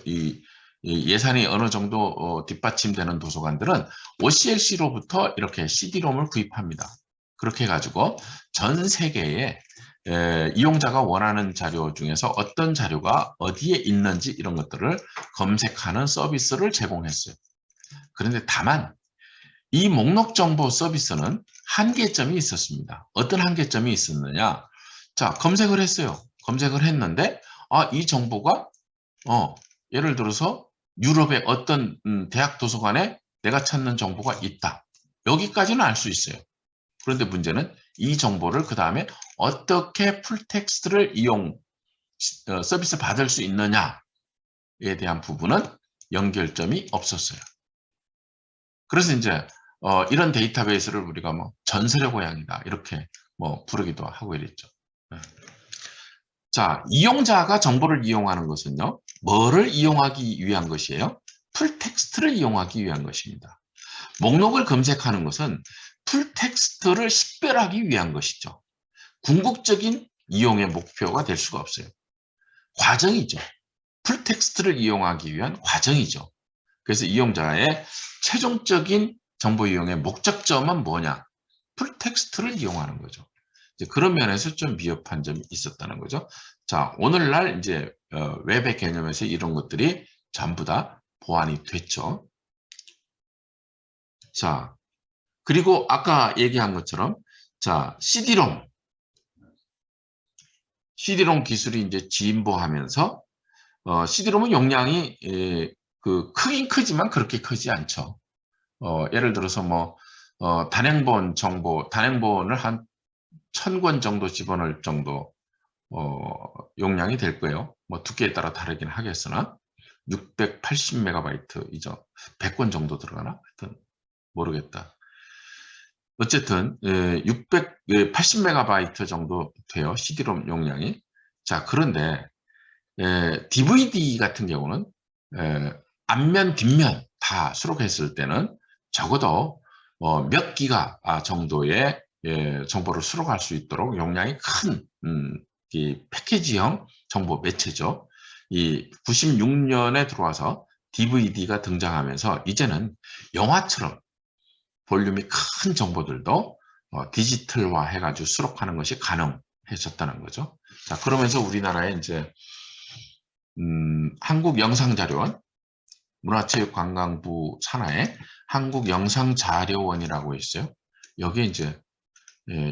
이 예산이 어느 정도 뒷받침되는 도서관들은 OCLC로부터 이렇게 CD롬을 구입합니다. 그렇게 해가지고 전 세계에 이용자가 원하는 자료 중에서 어떤 자료가 어디에 있는지 이런 것들을 검색하는 서비스를 제공했어요. 그런데 다만 이 목록 정보 서비스는 한계점이 있었습니다. 어떤 한계점이 있었느냐? 자, 검색을 했어요. 검색을 했는데 이 정보가 예를 들어서 유럽의 어떤 대학 도서관에 내가 찾는 정보가 있다. 여기까지는 알 수 있어요. 그런데 문제는 이 정보를 그 다음에 어떻게 풀텍스트를 서비스 받을 수 있느냐에 대한 부분은 연결점이 없었어요. 그래서 이제 이런 데이터베이스를 우리가 뭐 전설의 고향이다 이렇게 뭐 부르기도 하고 이랬죠. 자, 이용자가 정보를 이용하는 것은요. 뭐를 이용하기 위한 것이에요? 풀텍스트를 이용하기 위한 것입니다. 목록을 검색하는 것은 풀텍스트를 식별하기 위한 것이죠. 궁극적인 이용의 목표가 될 수가 없어요. 과정이죠. 풀텍스트를 이용하기 위한 과정이죠. 그래서 이용자의 최종적인 정보 이용의 목적점은 뭐냐? 풀텍스트를 이용하는 거죠. 이제 그런 면에서 좀 미흡한 점이 있었다는 거죠. 자, 오늘날 이제 웹의 개념에서 이런 것들이 전부 다 보완이 됐죠. 자, 그리고 아까 얘기한 것처럼 자, CD롬 기술이 이제 진보하면서 CD롬은 용량이 크긴 크지만 그렇게 크지 않죠. 예를 들어서 뭐 단행본을 한 1000권 정도 집어넣을 정도 용량이 될 거예요. 뭐 두께에 따라 다르긴 하겠으나 680MB이죠. 100권 정도 들어가나? 하여튼 모르겠다. 어쨌든 680MB 정도 돼요. CD롬 용량이. 자, 그런데 DVD 같은 경우는 앞면, 뒷면 다 수록했을 때는 적어도 몇 기가 정도의 정보를 수록할 수 있도록 용량이 큰 이 패키지형 정보 매체죠. 이 96년에 들어와서 DVD가 등장하면서 이제는 영화처럼 볼륨이 큰 정보들도 디지털화 해가지고 수록하는 것이 가능해졌다는 거죠. 자, 그러면서 우리나라에 이제 한국영상자료원, 문화체육관광부 산하에 한국영상자료원이라고 있어요. 여기에 이제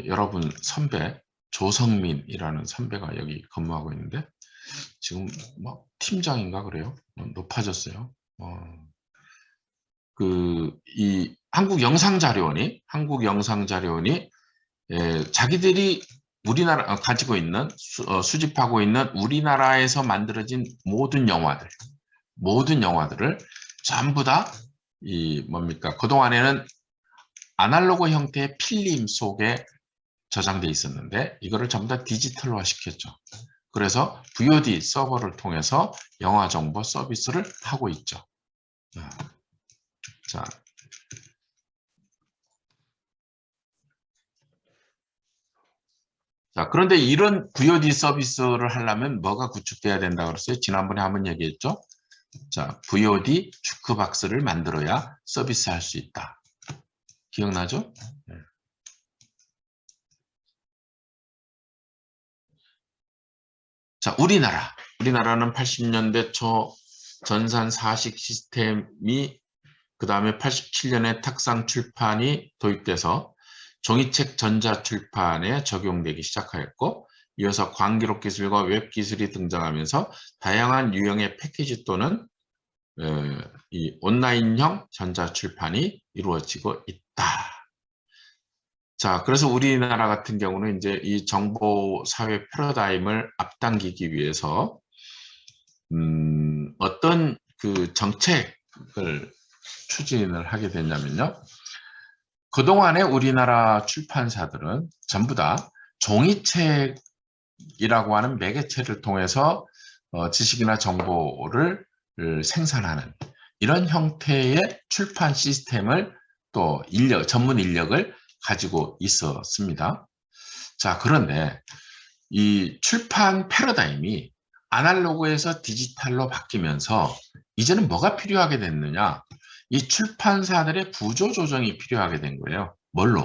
여러분 선배 조성민이라는 선배가 여기 근무하고 있는데 지금 뭐 팀장인가 그래요. 높아졌어요. 이 한국영상자료원이 자기들이 우리나라 가지고 있는 수집하고 있는 우리나라에서 만들어진 모든 영화들을 전부 다 그동안에는 아날로그 형태의 필름 속에 저장돼 있었는데 이거를 전부 다 디지털화 시켰죠. 그래서 VOD 서버를 통해서 영화 정보 서비스를 하고 있죠. 자, 그런데 이런 VOD 서비스를 하려면 뭐가 구축돼야 된다고 그랬어요? 지난번에 한번 얘기했죠? 자, VOD 주크박스를 만들어야 서비스할 수 있다. 기억나죠? 네. 자, 우리나라는 80년대 초 전산 사식 시스템이 그 다음에 87년에 탁상 출판이 도입돼서 종이책 전자출판에 적용되기 시작하였고 이어서 광기록 기술과 웹 기술이 등장하면서 다양한 유형의 패키지 또는 이 온라인형 전자출판이 이루어지고 있다. 자, 그래서 우리나라 같은 경우는 이제 이 정보 사회 패러다임을 앞당기기 위해서 어떤 그 정책을 추진을 하게 됐냐면요. 그동안에 우리나라 출판사들은 전부 다 종이책이라고 하는 매개체를 통해서 지식이나 정보를 생산하는 이런 형태의 출판 시스템을 또 전문 인력을 가지고 있었습니다. 자, 그런데 이 출판 패러다임이 아날로그에서 디지털로 바뀌면서 이제는 뭐가 필요하게 됐느냐? 이 출판사들의 구조 조정이 필요하게 된 거예요. 뭘로?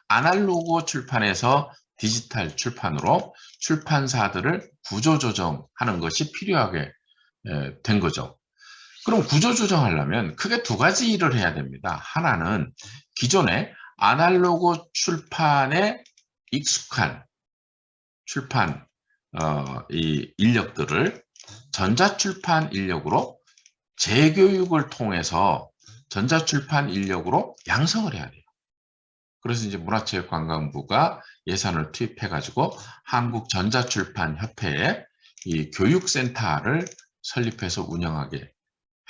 아날로그 출판에서 디지털 출판으로 출판사들을 구조 조정하는 것이 필요하게 된 거죠. 그럼 구조 조정하려면 크게 두 가지 일을 해야 됩니다. 하나는 기존의 아날로그 출판에 익숙한 출판 이 인력들을 전자출판 인력으로 재교육을 통해서 전자출판 인력으로 양성을 해야 돼요. 그래서 이제 문화체육관광부가 예산을 투입해가지고 한국전자출판협회에 이 교육센터를 설립해서 운영하게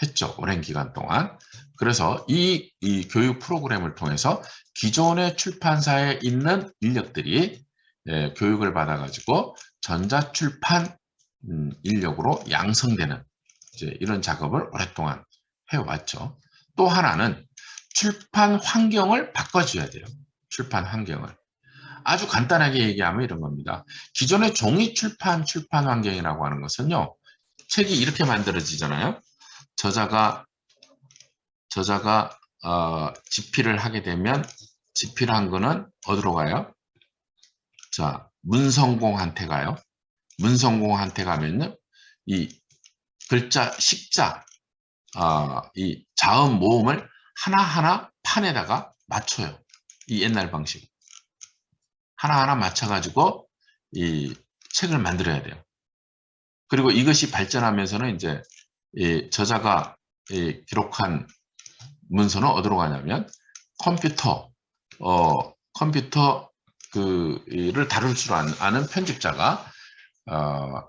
했죠. 오랜 기간 동안. 그래서 이 교육 프로그램을 통해서 기존의 출판사에 있는 인력들이 교육을 받아가지고 전자출판 인력으로 양성되는 이제 이런 작업을 오랫동안 해왔죠. 또 하나는 출판 환경을 바꿔줘야 돼요. 출판 환경을. 아주 간단하게 얘기하면 이런 겁니다. 기존의 종이 출판 환경이라고 하는 것은요. 책이 이렇게 만들어지잖아요. 저자가 집필을 하게 되면 집필한 거는 어디로 가요? 자, 문성공한테 가요. 문성공한테 가면요. 이 글자, 식자, 이 자음, 모음을 하나하나 판에다가 맞춰요. 이 옛날 방식. 하나하나 맞춰가지고 이 책을 만들어야 돼요. 그리고 이것이 발전하면서는 이제 이 저자가 기록한 문서는 어디로 가냐면 컴퓨터 그를 다룰 줄 아는 편집자가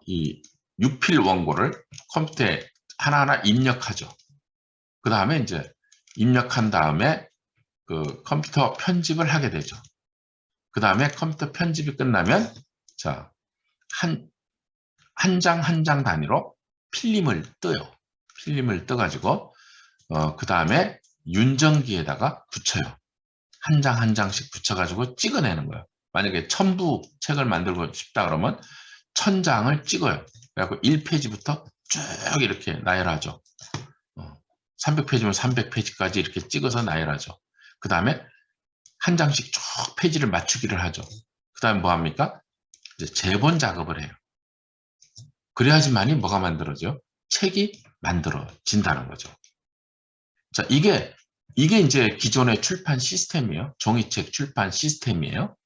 이 유필 원고를 컴퓨터에 하나하나 입력하죠. 그 다음에 이제 입력한 다음에 그 컴퓨터 편집을 하게 되죠. 그 다음에 컴퓨터 편집이 끝나면 자, 한 장 한 장 단위로 필름을 떠요. 필름을 떠가지고 그 다음에 윤정기에다가 붙여요. 한 장 한 장씩 붙여가지고 찍어내는 거예요. 만약에 1000부 책을 만들고 싶다 그러면 1000장을 찍어요. 그래갖고 1페이지부터 쭉 이렇게 나열하죠. 300페이지면 300페이지까지 이렇게 찍어서 나열하죠. 그 다음에 한 장씩 쭉 페이지를 맞추기를 하죠. 그 다음에 뭐 합니까? 이제 재본 작업을 해요. 그래야지만이 뭐가 만들어져? 책이 만들어진다는 거죠. 자, 이게 이제 기존의 출판 시스템이에요. 종이책 출판 시스템이에요.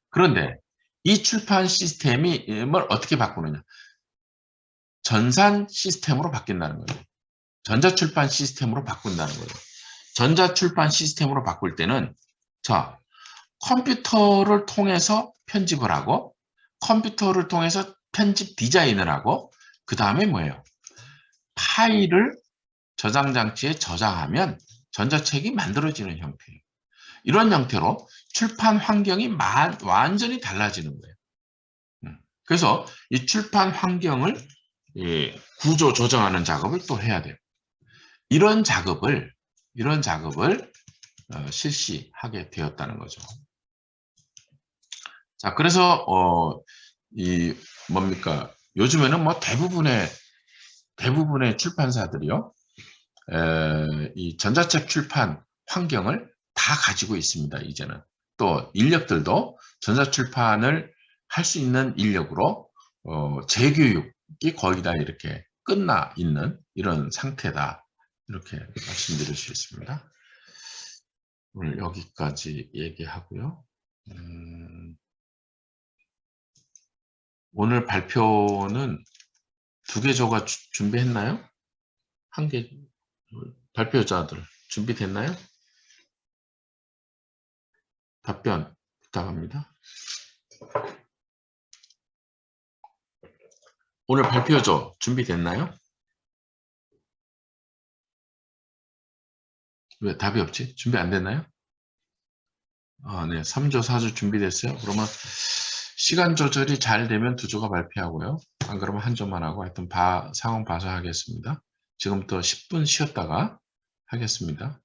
그런데 이 출판 시스템을 어떻게 바꾸느냐? 전산 시스템으로 바뀐다는 거예요. 전자출판 시스템으로 바꾼다는 거예요. 전자출판 시스템으로 바꿀 때는 자, 컴퓨터를 통해서 편집을 하고 컴퓨터를 통해서 편집 디자인을 하고 그 다음에 뭐예요? 파일을 저장 장치에 저장하면 전자책이 만들어지는 형태예요. 이런 형태로 출판 환경이 완전히 달라지는 거예요. 그래서 이 출판 환경을 구조 조정하는 작업을 또 해야 돼요. 이런 작업을 실시하게 되었다는 거죠. 자, 그래서 뭡니까? 요즘에는 뭐 대부분의 출판사들이요, 이 전자책 출판 환경을 다 가지고 있습니다. 이제는 또 인력들도 전자출판을 할 수 있는 인력으로 재교육이 거의 다 이렇게 끝나 있는 이런 상태다. 이렇게 말씀드릴 수 있습니다. 오늘 여기까지 얘기하고요. 오늘 발표는 2개 조가 준비했나요? 1개 발표자들 준비됐나요? 답변 부탁합니다. 오늘 발표죠? 준비됐나요? 왜 답이 없지? 준비 안 됐나요? 아, 네. 3조, 4조 준비됐어요? 그러면 시간 조절이 잘 되면 2조가 발표하고요. 안 그러면 1조만 하고 하여튼 상황 봐서 하겠습니다. 지금부터 10분 쉬었다가 하겠습니다.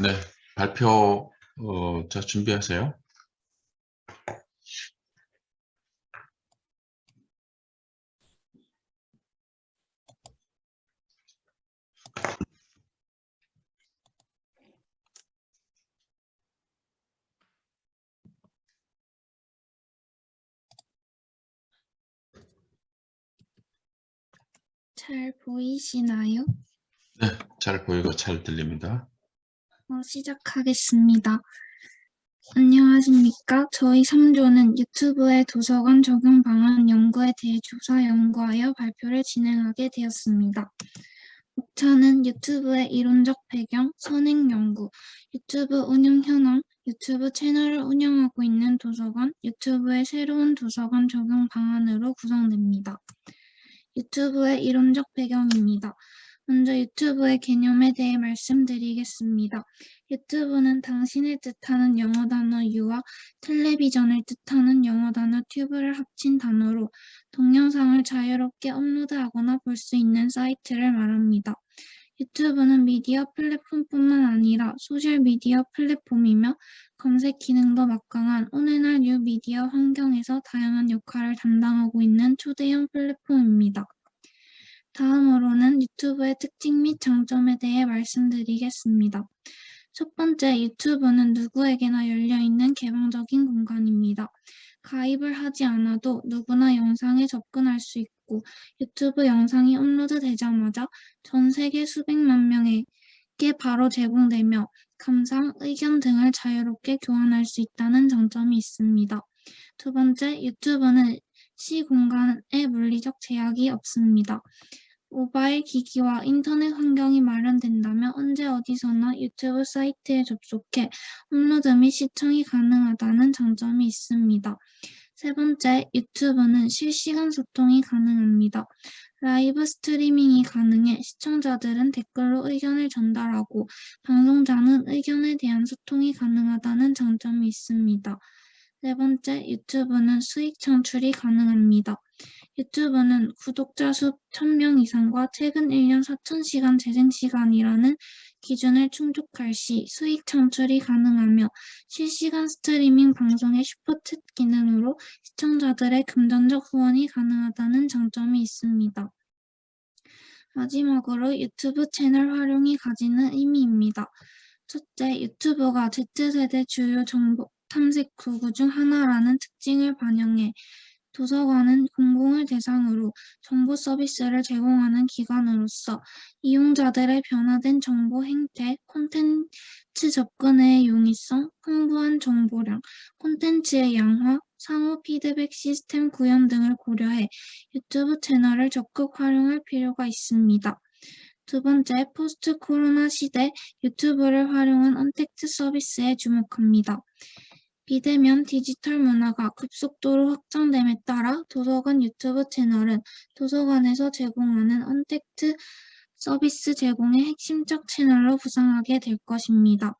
네. 발표, 자, 준비하세요. 잘 보이시나요? 네, 잘 보이고 잘 들립니다. 시작하겠습니다. 안녕하십니까? 저희 3조는 유튜브의 도서관 적용 방안 연구에 대해 조사 연구하여 발표를 진행하게 되었습니다. 5차는 유튜브의 이론적 배경, 선행 연구, 유튜브 운영 현황, 유튜브 채널을 운영하고 있는 도서관, 유튜브의 새로운 도서관 적용 방안으로 구성됩니다. 유튜브의 이론적 배경입니다. 먼저 유튜브의 개념에 대해 말씀드리겠습니다. 유튜브는 당신을 뜻하는 영어 단어 U와 텔레비전을 뜻하는 영어 단어 튜브를 합친 단어로 동영상을 자유롭게 업로드하거나 볼 수 있는 사이트를 말합니다. 유튜브는 미디어 플랫폼뿐만 아니라 소셜미디어 플랫폼이며 검색 기능도 막강한 오늘날 뉴미디어 환경에서 다양한 역할을 담당하고 있는 초대형 플랫폼입니다. 다음으로는 유튜브의 특징 및 장점에 대해 말씀드리겠습니다. 첫 번째, 유튜브는 누구에게나 열려있는 개방적인 공간입니다. 가입을 하지 않아도 누구나 영상에 접근할 수 있고 유튜브 영상이 업로드되자마자 전 세계 수백만 명에게 바로 제공되며 감상, 의견 등을 자유롭게 교환할 수 있다는 장점이 있습니다. 두 번째, 유튜브는 시공간에 물리적 제약이 없습니다. 모바일 기기와 인터넷 환경이 마련된다면 언제 어디서나 유튜브 사이트에 접속해 업로드 및 시청이 가능하다는 장점이 있습니다. 세 번째, 유튜브는 실시간 소통이 가능합니다. 라이브 스트리밍이 가능해 시청자들은 댓글로 의견을 전달하고 방송자는 의견에 대한 소통이 가능하다는 장점이 있습니다. 네 번째, 유튜브는 수익 창출이 가능합니다. 유튜브는 구독자 수 1000명 이상과 최근 1년 4000시간 재생시간이라는 기준을 충족할 시 수익 창출이 가능하며 실시간 스트리밍 방송의 슈퍼챗 기능으로 시청자들의 금전적 후원이 가능하다는 장점이 있습니다. 마지막으로 유튜브 채널 활용이 가지는 의미입니다. 첫째, 유튜브가 Z세대 주요 정보 탐색 도구 중 하나라는 특징을 반영해 도서관은 공공을 대상으로 정보 서비스를 제공하는 기관으로서 이용자들의 변화된 정보 행태, 콘텐츠 접근의 용이성, 풍부한 정보량, 콘텐츠의 양화, 상호 피드백 시스템 구현 등을 고려해 유튜브 채널을 적극 활용할 필요가 있습니다. 두 번째, 포스트 코로나 시대 유튜브를 활용한 언택트 서비스에 주목합니다. 비대면 디지털 문화가 급속도로 확장됨에 따라 도서관 유튜브 채널은 도서관에서 제공하는 언택트 서비스 제공의 핵심적 채널로 부상하게 될 것입니다.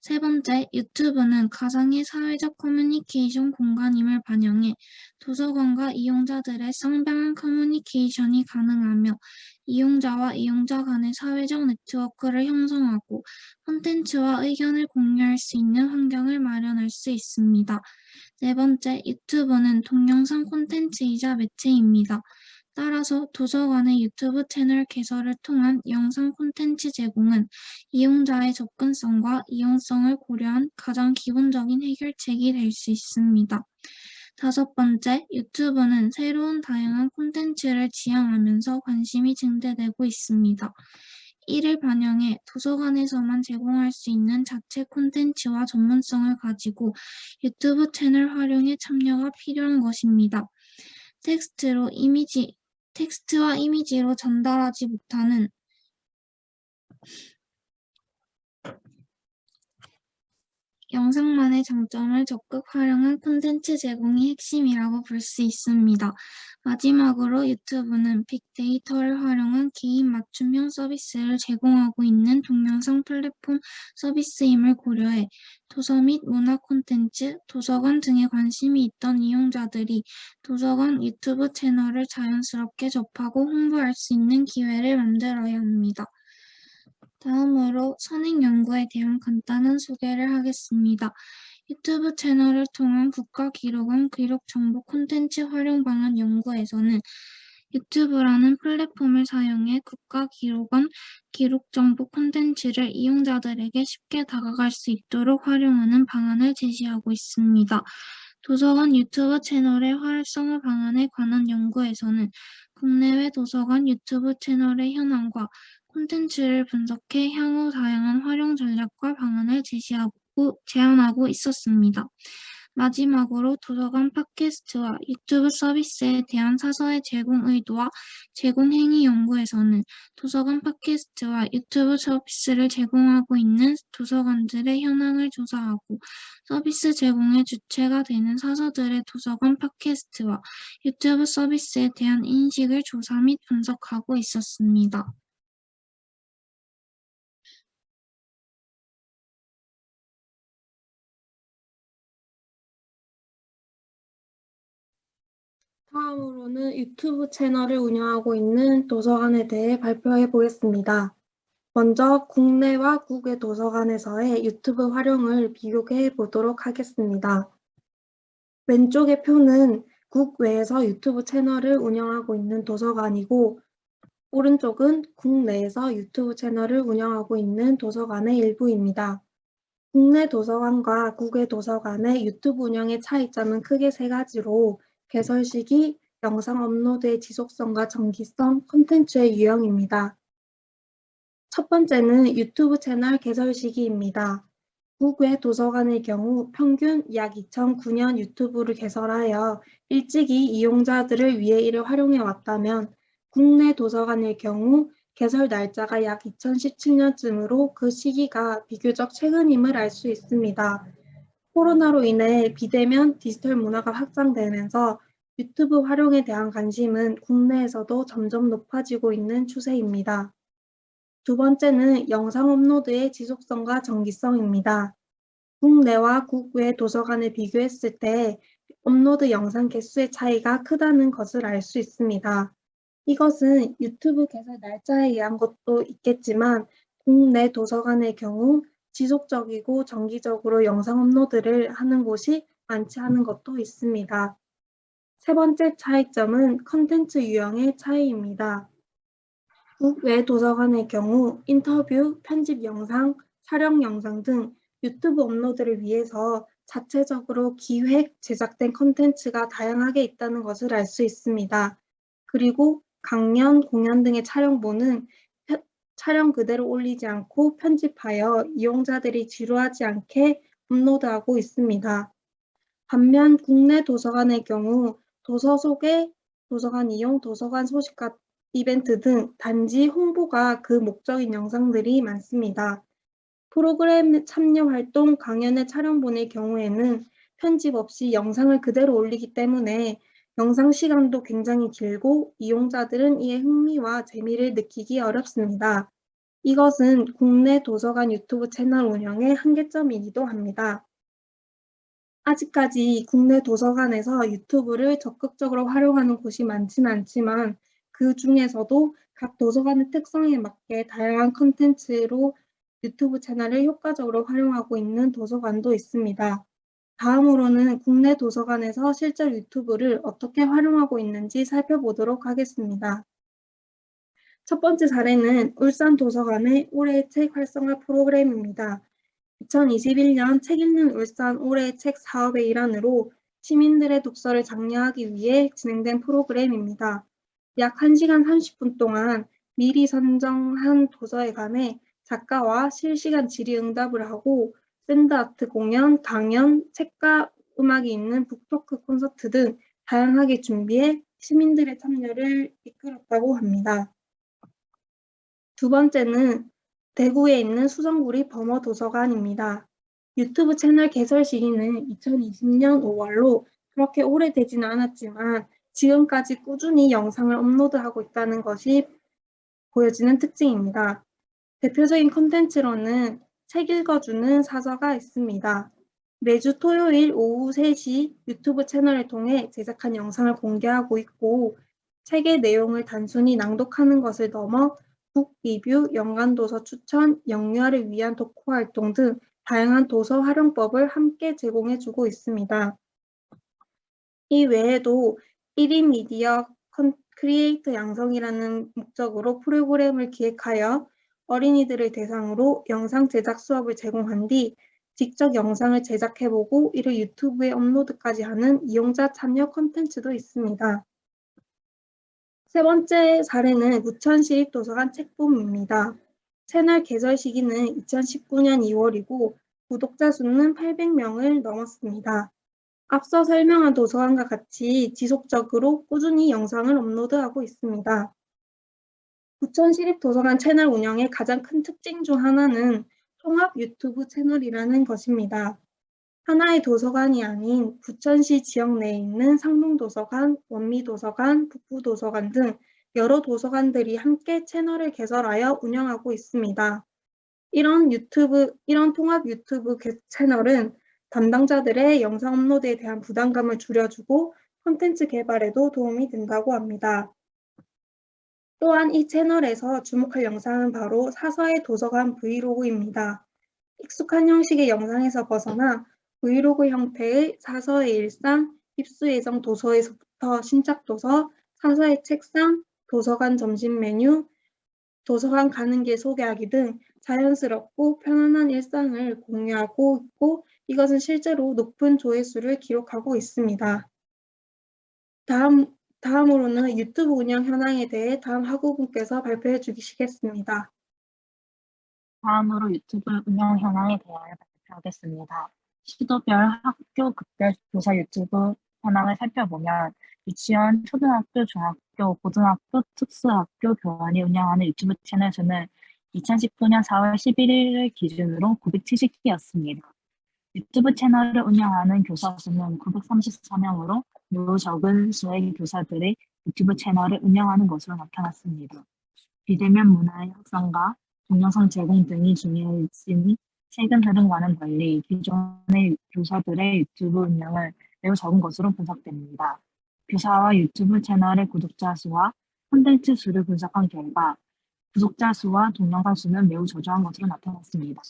세 번째, 유튜브는 가상의 사회적 커뮤니케이션 공간임을 반영해 도서관과 이용자들의 쌍방향 커뮤니케이션이 가능하며 이용자와 이용자 간의 사회적 네트워크를 형성하고 콘텐츠와 의견을 공유할 수 있는 환경을 마련할 수 있습니다. 네 번째, 유튜브는 동영상 콘텐츠이자 매체입니다. 따라서 도서관의 유튜브 채널 개설을 통한 영상 콘텐츠 제공은 이용자의 접근성과 이용성을 고려한 가장 기본적인 해결책이 될 수 있습니다. 다섯 번째, 유튜브는 새로운 다양한 콘텐츠를 지향하면서 관심이 증대되고 있습니다. 이를 반영해 도서관에서만 제공할 수 있는 자체 콘텐츠와 전문성을 가지고 유튜브 채널 활용에 참여가 필요한 것입니다. 텍스트와 이미지로 전달하지 못하는 영상만의 장점을 적극 활용한 콘텐츠 제공이 핵심이라고 볼 수 있습니다. 마지막으로 유튜브는 빅데이터를 활용한 개인 맞춤형 서비스를 제공하고 있는 동영상 플랫폼 서비스임을 고려해 도서 및 문화 콘텐츠, 도서관 등에 관심이 있던 이용자들이 도서관 유튜브 채널을 자연스럽게 접하고 홍보할 수 있는 기회를 만들어야 합니다. 다음으로 선행연구에 대한 간단한 소개를 하겠습니다. 유튜브 채널을 통한 국가기록원 기록정보 콘텐츠 활용 방안 연구에서는 유튜브라는 플랫폼을 사용해 국가기록원 기록정보 콘텐츠를 이용자들에게 쉽게 다가갈 수 있도록 활용하는 방안을 제시하고 있습니다. 도서관 유튜브 채널의 활성화 방안에 관한 연구에서는 국내외 도서관 유튜브 채널의 현황과 콘텐츠를 분석해 향후 다양한 활용 전략과 방안을 제안하고 있었습니다. 마지막으로 도서관 팟캐스트와 유튜브 서비스에 대한 사서의 제공 의도와 제공 행위 연구에서는 도서관 팟캐스트와 유튜브 서비스를 제공하고 있는 도서관들의 현황을 조사하고 서비스 제공의 주체가 되는 사서들의 도서관 팟캐스트와 유튜브 서비스에 대한 인식을 조사 및 분석하고 있었습니다. 다음으로는 유튜브 채널을 운영하고 있는 도서관에 대해 발표해 보겠습니다. 먼저 국내와 국외 도서관에서의 유튜브 활용을 비교해 보도록 하겠습니다. 왼쪽의 표는 국외에서 유튜브 채널을 운영하고 있는 도서관이고, 오른쪽은 국내에서 유튜브 채널을 운영하고 있는 도서관의 일부입니다. 국내 도서관과 국외 도서관의 유튜브 운영의 차이점은 크게 세 가지로 개설 시기, 영상 업로드의 지속성과 정기성, 콘텐츠의 유형입니다. 첫 번째는 유튜브 채널 개설 시기입니다. 국외 도서관의 경우 평균 약 2009년 유튜브를 개설하여 일찍이 이용자들을 위해 이를 활용해 왔다면, 국내 도서관의 경우 개설 날짜가 약 2017년쯤으로 그 시기가 비교적 최근임을 알 수 있습니다. 코로나로 인해 비대면 디지털 문화가 확장되면서 유튜브 활용에 대한 관심은 국내에서도 점점 높아지고 있는 추세입니다. 두 번째는 영상 업로드의 지속성과 정기성입니다. 국내와 국외 도서관을 비교했을 때 업로드 영상 개수의 차이가 크다는 것을 알 수 있습니다. 이것은 유튜브 개설 날짜에 의한 것도 있겠지만, 국내 도서관의 경우 지속적이고 정기적으로 영상 업로드를 하는 곳이 많지 않은 것도 있습니다. 세 번째 차이점은 컨텐츠 유형의 차이입니다. 국외 도서관의 경우 인터뷰, 편집 영상, 촬영 영상 등 유튜브 업로드를 위해서 자체적으로 기획, 제작된 컨텐츠가 다양하게 있다는 것을 알 수 있습니다. 그리고 강연, 공연 등의 촬영본은 촬영 그대로 올리지 않고 편집하여 이용자들이 지루하지 않게 업로드하고 있습니다. 반면 국내 도서관의 경우 도서 소개, 도서관 이용, 도서관 소식 같은 이벤트 등 단지 홍보가 그 목적인 영상들이 많습니다. 프로그램 참여 활동, 강연의 촬영본의 경우에는 편집 없이 영상을 그대로 올리기 때문에 영상 시간도 굉장히 길고 이용자들은 이에 흥미와 재미를 느끼기 어렵습니다. 이것은 국내 도서관 유튜브 채널 운영의 한계점이기도 합니다. 아직까지 국내 도서관에서 유튜브를 적극적으로 활용하는 곳이 많지는 않지만, 그 중에서도 각 도서관의 특성에 맞게 다양한 콘텐츠로 유튜브 채널을 효과적으로 활용하고 있는 도서관도 있습니다. 다음으로는 국내 도서관에서 실제 유튜브를 어떻게 활용하고 있는지 살펴보도록 하겠습니다. 첫 번째 사례는 울산 도서관의 올해의 책 활성화 프로그램입니다. 2021년 책 읽는 울산 올해의 책 사업의 일환으로 시민들의 독서를 장려하기 위해 진행된 프로그램입니다. 약 1시간 30분 동안 미리 선정한 도서에 관해 작가와 실시간 질의응답을 하고 샌드아트 공연, 강연, 책과 음악이 있는 북토크 콘서트 등 다양하게 준비해 시민들의 참여를 이끌었다고 합니다. 두 번째는 대구에 있는 수성구리 범어도서관입니다. 유튜브 채널 개설 시기는 2020년 5월로 그렇게 오래되지는 않았지만 지금까지 꾸준히 영상을 업로드하고 있다는 것이 보여지는 특징입니다. 대표적인 콘텐츠로는 책 읽어주는 사서가 있습니다. 매주 토요일 오후 3시 유튜브 채널을 통해 제작한 영상을 공개하고 있고, 책의 내용을 단순히 낭독하는 것을 넘어 북 리뷰, 연간 도서 추천, 영유아를 위한 독후 활동 등 다양한 도서 활용법을 함께 제공해주고 있습니다. 이 외에도 1인 미디어 크리에이터 양성이라는 목적으로 프로그램을 기획하여 어린이들을 대상으로 영상 제작 수업을 제공한 뒤 직접 영상을 제작해보고 이를 유튜브에 업로드까지 하는 이용자 참여 콘텐츠도 있습니다. 세 번째 사례는 부천시립도서관 책봄입니다. 채널 개설 시기는 2019년 2월이고 구독자 수는 800명을 넘었습니다. 앞서 설명한 도서관과 같이 지속적으로 꾸준히 영상을 업로드하고 있습니다. 부천시립도서관 채널 운영의 가장 큰 특징 중 하나는 통합 유튜브 채널이라는 것입니다. 하나의 도서관이 아닌 부천시 지역 내에 있는 상동도서관, 원미도서관, 북부도서관 등 여러 도서관들이 함께 채널을 개설하여 운영하고 있습니다. 이런 통합 유튜브 채널은 담당자들의 영상 업로드에 대한 부담감을 줄여주고 콘텐츠 개발에도 도움이 된다고 합니다. 또한 이 채널에서 주목할 영상은 바로 사서의 도서관 브이로그입니다. 익숙한 형식의 영상에서 벗어나 브이로그 형태의 사서의 일상, 입수 예정 도서에서부터 신작 도서, 사서의 책상, 도서관 점심 메뉴, 도서관 가는 길 소개하기 등 자연스럽고 편안한 일상을 공유하고 있고 이것은 실제로 높은 조회수를 기록하고 있습니다. 다음으로는 유튜브 운영 현황에 대해 다음 학우분께서 발표해 주시겠습니다. 다음으로 유튜브 운영 현황에 대하여 발표하겠습니다. 시도별 학교 급별 교사 유튜브 현황을 살펴보면 유치원, 초등학교, 중학교, 고등학교, 특수학교 교원이 운영하는 유튜브 채널 수는 2019년 4월 11일을 기준으로 970개였습니다. 유튜브 채널을 운영하는 교사 수는 934명으로 매우 적은 수의 교사들이 유튜브 채널을 운영하는 것으로 나타났습니다. 비대면 문화의 확산과 동영상 제공 등이 중요해지니 최근 흐름과는 달리 기존의 교사들의 유튜브 운영은 매우 적은 것으로 분석됩니다. 교사와 유튜브 채널의 구독자 수와 콘텐츠 수를 분석한 결과 구독자 수와 동영상 수는 매우 저조한 것으로 나타났습니다.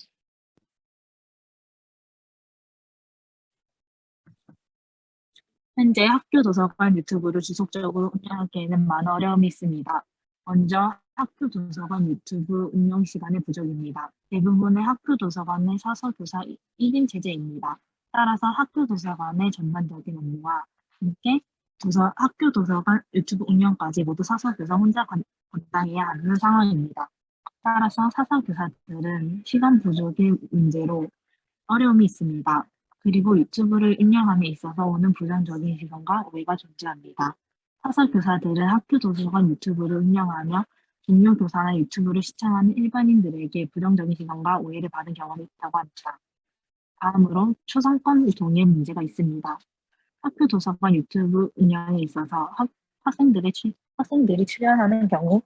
현재 학교 도서관 유튜브를 지속적으로 운영하기에는 많은 어려움이 있습니다. 먼저 학교 도서관 유튜브 운영 시간의 부족입니다. 대부분의 학교 도서관은 사서 교사 1인 체제입니다. 따라서 학교 도서관의 전반적인 업무와 함께 학교 도서관 유튜브 운영까지 모두 사서 교사 혼자 감당해야 하는 상황입니다. 따라서 사서 교사들은 시간 부족의 문제로 어려움이 있습니다. 그리고 유튜브를 운영함에 있어서 오는 부정적인 시선과 오해가 존재합니다. 사설 교사들은 학교 도서관 유튜브를 운영하며 동료 교사나 유튜브를 시청하는 일반인들에게 부정적인 시선과 오해를 받은 경험이 있다고 합니다. 다음으로 초상권 동의 문제가 있습니다. 학교 도서관 유튜브 운영에 있어서 학생들이 출연하는 경우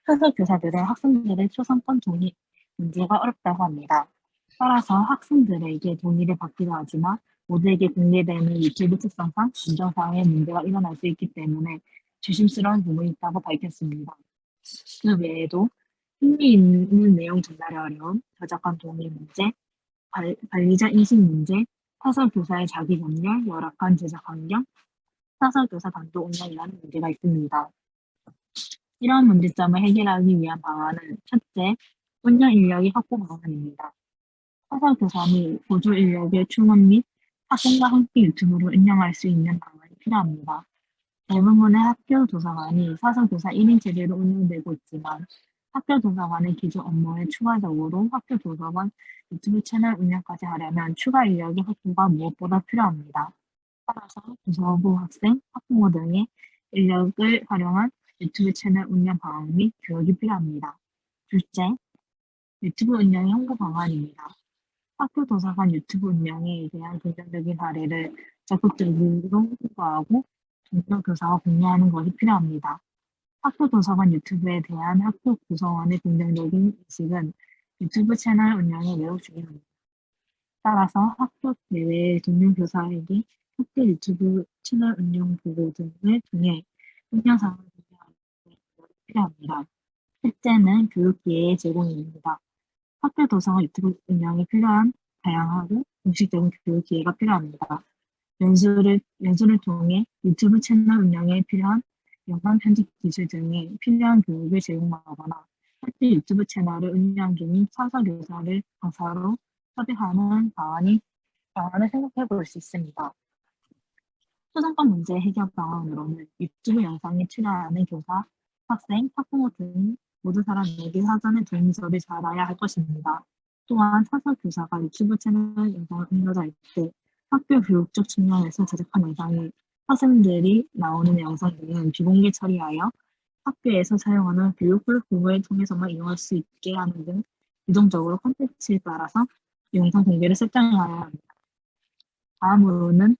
사설 교사들은 학생들의 초상권 동의 문제가 어렵다고 합니다. 따라서 학생들에게 동의를 받기도 하지만 모두에게 공개되는 유튜브 특성상 안전상의 문제가 일어날 수 있기 때문에 조심스러운 부분이 있다고 밝혔습니다. 그 외에도 흥미 있는 내용 전달이 어려움, 저작권 동의 문제, 관리자 인식 문제, 사설 교사의 자기 검열, 열악한 제작 환경, 사설 교사 단독 운영이라는 문제가 있습니다. 이러한 문제점을 해결하기 위한 방안은 첫째, 운영 인력의 확보 방안입니다. 사설 교사는 보조 인력의 충원 및 학생과 함께 유튜브를 운영할 수 있는 방안이 필요합니다. 대부분의 학교 도서관이 사설 교사 1인 체제로 운영되고 있지만 학교 도서관의 기존 업무에 추가적으로 학교 도서관 유튜브 채널 운영까지 하려면 추가 인력의 확보가 무엇보다 필요합니다. 따라서 도서부 학생, 학부모 등의 인력을 활용한 유튜브 채널 운영 방안 및 교육이 필요합니다. 둘째, 유튜브 운영의 홍보 방안입니다. 학교 도서관 유튜브 운영에 대한 긍정적인 사례를 적극적으로 홍보하고 동료 교사와 공유하는 것이 필요합니다. 학교 도서관 유튜브에 대한 학교 구성원의 긍정적인 인식은 유튜브 채널 운영에 매우 중요합니다. 따라서 학교 내외의 동료 교사에게 학교 유튜브 채널 운영 보고 등을 통해 운영 상황을 공유하는 것이 필요합니다. 셋째는 교육 기회의 제공입니다. 학교 도서관 유튜브 운영에 필요한 다양하고 공식적인 교육 기회가 필요합니다. 연수를 통해 유튜브 채널 운영에 필요한 영상 편집 기술 등에 필요한 교육을 제공하거나 학교 유튜브 채널을 운영 중인 사서 교사를 강사로 섭외하는 방안을 생각해 볼 수 있습니다. 초상권 문제 해결 방안으로는 유튜브 영상에 출연하는 교사, 학생, 학부모 등 모든 사람에게 사전에 도움 수업을 잘 알아야 할 것입니다. 또한 사서 교사가 유튜브 채널 영상을 업로드할 때 학교 교육적 측면에서 제작한 영상이 학생들이 나오는 영상 등은 비공개 처리하여 학교에서 사용하는 교육 플랫폼을 통해서만 이용할 수 있게 하는 등 유동적으로 콘텐츠에 따라서 영상 공개를 설정해야 합니다. 다음으로는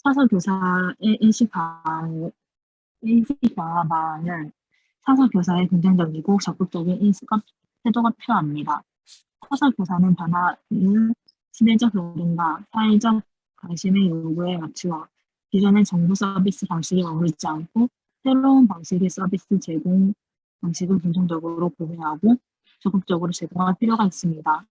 사서 교사의 인식 방안은 사서 교사의 긍정적이고 적극적인 인식과 태도가 필요합니다. 사서 교사는 변화는 시대적 흐름과 사회적 관심의 요구에 맞추어 기존의 정부 서비스 방식에 머무르지 않고 새로운 방식의 서비스 제공 방식을 긍정적으로 고려하고 적극적으로 제공할 필요가 있습니다.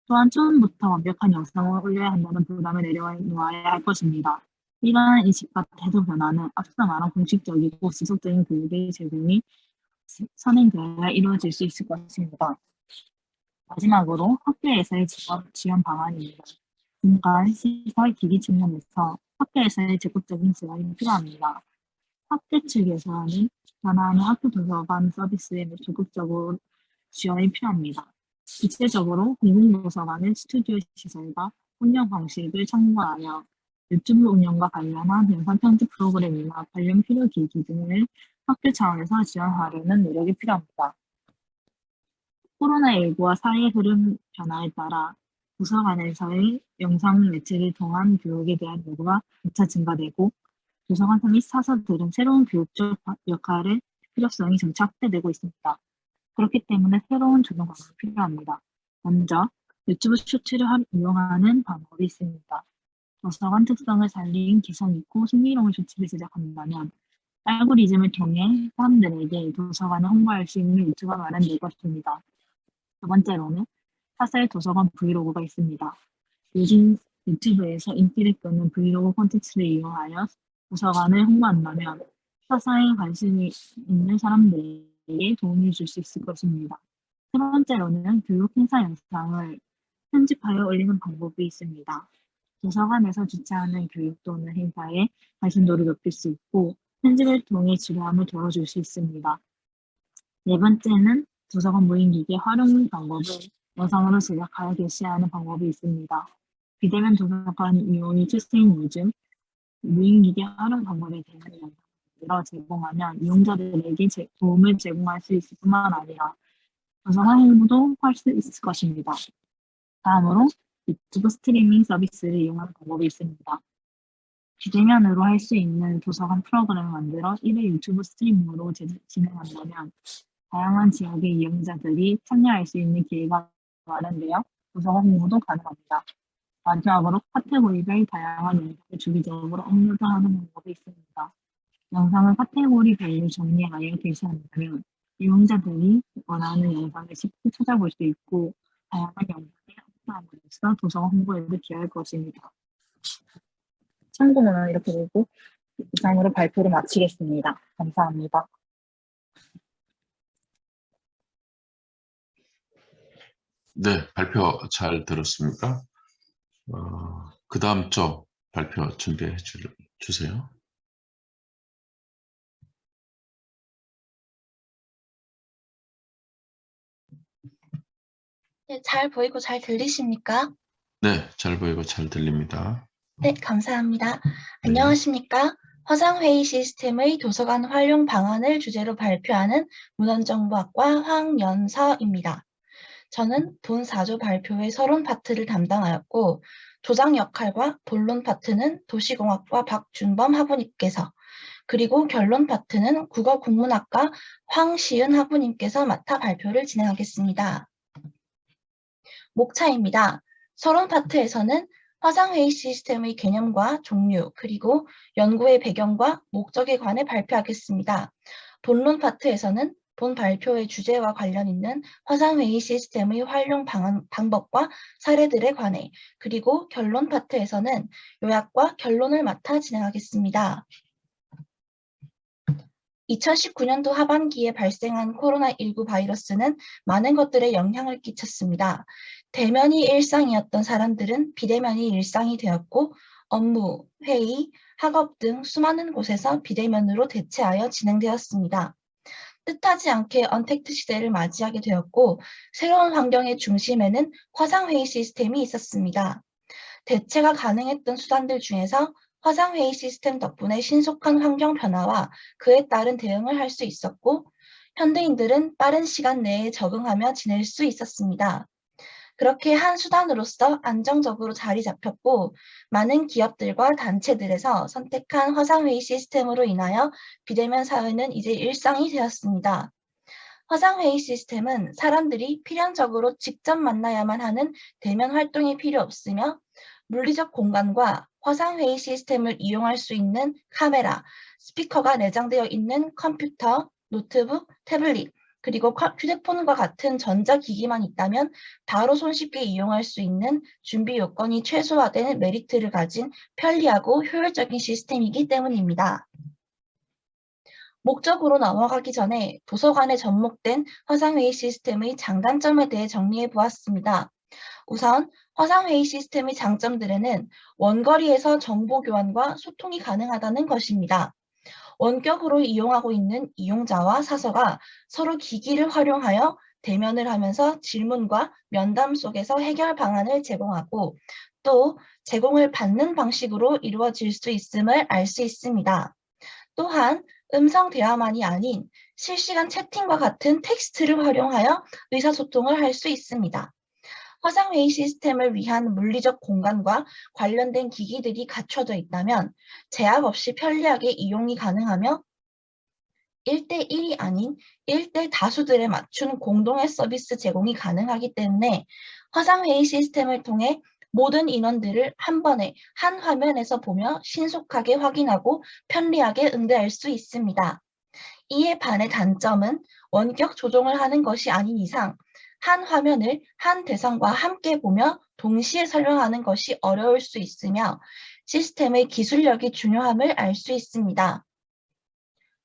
또한 처음부터 완벽한 영상을 올려야 한다는 부담을 내려놓아야 할 것입니다. 이러한 인식과 태도 변화는 앞서 말한 공식적이고 지속적인 교육의 제공이 선행되어야 이루어질 수 있을 것입니다. 마지막으로 학교에서의 지원 방안입니다. 공간, 시설, 기기 측면에서 학교에서의 적극적인 지원이 필요합니다. 학교 측에서는 변화하는 학교 도서관 서비스에 적극적으로 지원이 필요합니다. 구체적으로 공공도서관의 스튜디오 시설과 운영 방식을 참고하여 유튜브 운영과 관련한 영상 편집 프로그램이나 관련 필요 기기 등을 학교 차원에서 지원하려는 노력이 필요합니다. 코로나19와 사회 흐름 변화에 따라 도서관에서의 영상 매체를 통한 교육에 대한 요구가 점차 증가되고 도서관 및 사서들은 새로운 교육적 역할의 필요성이 점차 확대되고 있습니다. 그렇기 때문에 새로운 적용 방법이 필요합니다. 먼저 유튜브 쇼츠를 이용하는 방법이 있습니다. 도서관 특성을 살린 개성 있고 흥미로운 쇼츠를 제작한다면 알고리즘을 통해 사람들에게 도서관을 홍보할 수 있는 유튜브가 마련될 것입니다. 두 번째로는 사설 도서관 브이로그가 있습니다. 요즘 유튜브에서 인기를 끄는 브이로그 콘텐츠를 이용하여 도서관을 홍보한다면 사서에 관심이 있는 사람들에게 도움을 줄 수 있을 것입니다. 세 번째로는 교육 행사 영상을 편집하여 올리는 방법이 있습니다. 도서관에서 주최하는 교육 또는 행사에 관심도를 높일 수 있고 편집을 통해 지루함을 덜어줄 수 있습니다. 네 번째는 도서관 모임기기 활용 방법을 영상으로 제작하여 게시하는 방법이 있습니다. 비대면 도서관 이용이 추세인 요즘 모임기기 활용 방법에 대한 영상을 제공하면 이용자들에게 도움을 제공할 수 있을 뿐만 아니라 도서관 홍보도 할 수 있을 것입니다. 다음으로 유튜브 스트리밍 서비스를 이용하는 방법이 있습니다. 비대면으로 할 수 있는 도서관 프로그램을 만들어 이를 유튜브 스트리밍으로 진행한다면 다양한 지역의 이용자들이 참여할 수 있는 기회가 마련되어 도서관 홍보도 가능합니다. 마지막으로 카테고리별 다양한 영상을 주기적으로 업로드하는 방법이 있습니다. 영상을 카테고리별로 정리하여 게시한다면 이용자들이 원하는 영상을 쉽게 찾아볼 수 있고 다양한 영상에 합성함으로써 도서관 홍보에도 기여할 것입니다. 참고문은 이렇게 되고 이상으로 발표를 마치겠습니다. 감사합니다. 네, 발표 잘 들었습니까? 그 다음 쪽 발표 준비해 주세요. 네, 잘 보이고 잘 들리십니까? 네, 잘 보이고 잘 들립니다. 네, 감사합니다. 안녕하십니까? 화상회의 시스템의 도서관 활용 방안을 주제로 발표하는 문헌정보학과 황연서입니다. 저는 본 4조 발표의 서론 파트를 담당하였고 조장 역할과 본론 파트는 도시공학과 박준범 학부님께서 그리고 결론 파트는 국어국문학과 황시은 학부님께서 맡아 발표를 진행하겠습니다. 목차입니다. 서론 파트에서는 화상회의 시스템의 개념과 종류, 그리고 연구의 배경과 목적에 관해 발표하겠습니다. 본론 파트에서는 본 발표의 주제와 관련 있는 화상회의 시스템의 활용 방법과 사례들에 관해, 그리고 결론 파트에서는 요약과 결론을 맡아 진행하겠습니다. 2019년도 하반기에 발생한 코로나19 바이러스는 많은 것들에 영향을 끼쳤습니다. 대면이 일상이었던 사람들은 비대면이 일상이 되었고, 업무, 회의, 학업 등 수많은 곳에서 비대면으로 대체하여 진행되었습니다. 뜻하지 않게 언택트 시대를 맞이하게 되었고, 새로운 환경의 중심에는 화상회의 시스템이 있었습니다. 대체가 가능했던 수단들 중에서 화상회의 시스템 덕분에 신속한 환경 변화와 그에 따른 대응을 할 수 있었고, 현대인들은 빠른 시간 내에 적응하며 지낼 수 있었습니다. 그렇게 한 수단으로서 안정적으로 자리 잡혔고, 많은 기업들과 단체들에서 선택한 화상회의 시스템으로 인하여 비대면 사회는 이제 일상이 되었습니다. 화상회의 시스템은 사람들이 필연적으로 직접 만나야만 하는 대면 활동이 필요 없으며, 물리적 공간과 화상회의 시스템을 이용할 수 있는 카메라, 스피커가 내장되어 있는 컴퓨터, 노트북, 태블릿, 그리고 휴대폰과 같은 전자기기만 있다면 바로 손쉽게 이용할 수 있는 준비 요건이 최소화된 메리트를 가진 편리하고 효율적인 시스템이기 때문입니다. 목적으로 넘어가기 전에 도서관에 접목된 화상회의 시스템의 장단점에 대해 정리해 보았습니다. 우선 화상회의 시스템의 장점들에는 원거리에서 정보 교환과 소통이 가능하다는 것입니다. 원격으로 이용하고 있는 이용자와 사서가 서로 기기를 활용하여 대면을 하면서 질문과 면담 속에서 해결 방안을 제공하고, 또 제공을 받는 방식으로 이루어질 수 있음을 알 수 있습니다. 또한 음성 대화만이 아닌 실시간 채팅과 같은 텍스트를 활용하여 의사소통을 할 수 있습니다. 화상회의 시스템을 위한 물리적 공간과 관련된 기기들이 갖춰져 있다면 제약 없이 편리하게 이용이 가능하며, 1대1이 아닌 1대 다수들에 맞춘 공동의 서비스 제공이 가능하기 때문에 화상회의 시스템을 통해 모든 인원들을 한 번에 한 화면에서 보며 신속하게 확인하고 편리하게 응대할 수 있습니다. 이에 반해 단점은 원격 조종을 하는 것이 아닌 이상 한 화면을 한 대상과 함께 보며 동시에 설명하는 것이 어려울 수 있으며, 시스템의 기술력이 중요함을 알 수 있습니다.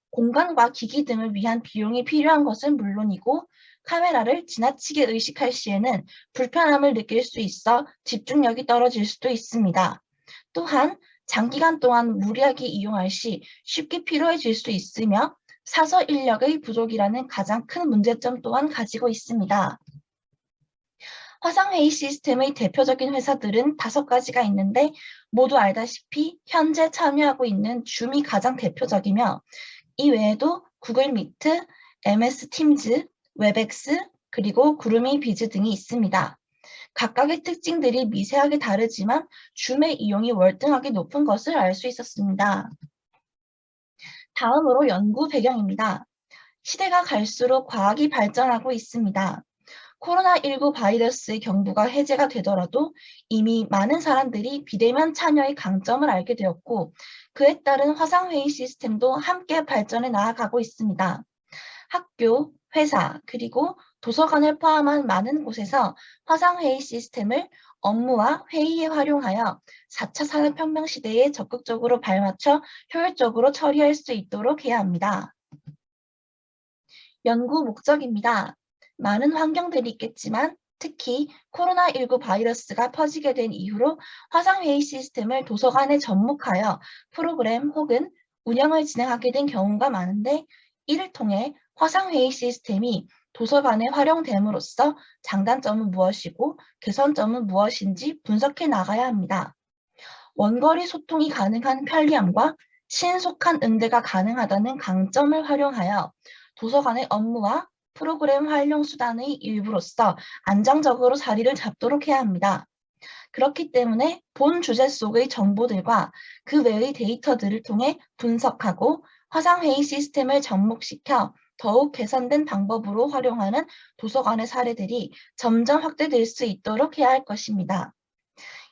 공간과 기기 등을 위한 비용이 필요한 것은 물론이고, 카메라를 지나치게 의식할 시에는 불편함을 느낄 수 있어 집중력이 떨어질 수도 있습니다. 또한 장기간 동안 무리하게 이용할 시 쉽게 피로해질 수 있으며, 사서 인력의 부족이라는 가장 큰 문제점 또한 가지고 있습니다. 화상회의 시스템의 대표적인 회사들은 5가지가 있는데, 모두 알다시피 현재 참여하고 있는 줌이 가장 대표적이며, 이 외에도 구글 미트, MS 팀즈, 웹엑스, 그리고 구름이 비즈 등이 있습니다. 각각의 특징들이 미세하게 다르지만 줌의 이용이 월등하게 높은 것을 알 수 있었습니다. 다음으로 연구 배경입니다. 시대가 갈수록 과학이 발전하고 있습니다. 코로나19 바이러스의 경부가 해제가 되더라도 이미 많은 사람들이 비대면 참여의 강점을 알게 되었고, 그에 따른 화상회의 시스템도 함께 발전해 나아가고 있습니다. 학교, 회사, 그리고 도서관을 포함한 많은 곳에서 화상회의 시스템을 업무와 회의에 활용하여 4차 산업혁명 시대에 적극적으로 발맞춰 효율적으로 처리할 수 있도록 해야 합니다. 연구 목적입니다. 많은 환경들이 있겠지만 특히 코로나19 바이러스가 퍼지게 된 이후로 화상회의 시스템을 도서관에 접목하여 프로그램 혹은 운영을 진행하게 된 경우가 많은데, 이를 통해 화상회의 시스템이 도서관에 활용됨으로써 장단점은 무엇이고 개선점은 무엇인지 분석해 나가야 합니다. 원거리 소통이 가능한 편리함과 신속한 응대가 가능하다는 강점을 활용하여 도서관의 업무와 프로그램 활용 수단의 일부로서 안정적으로 자리를 잡도록 해야 합니다. 그렇기 때문에 본 주제 속의 정보들과 그 외의 데이터들을 통해 분석하고 화상회의 시스템을 접목시켜 더욱 개선된 방법으로 활용하는 도서관의 사례들이 점점 확대될 수 있도록 해야 할 것입니다.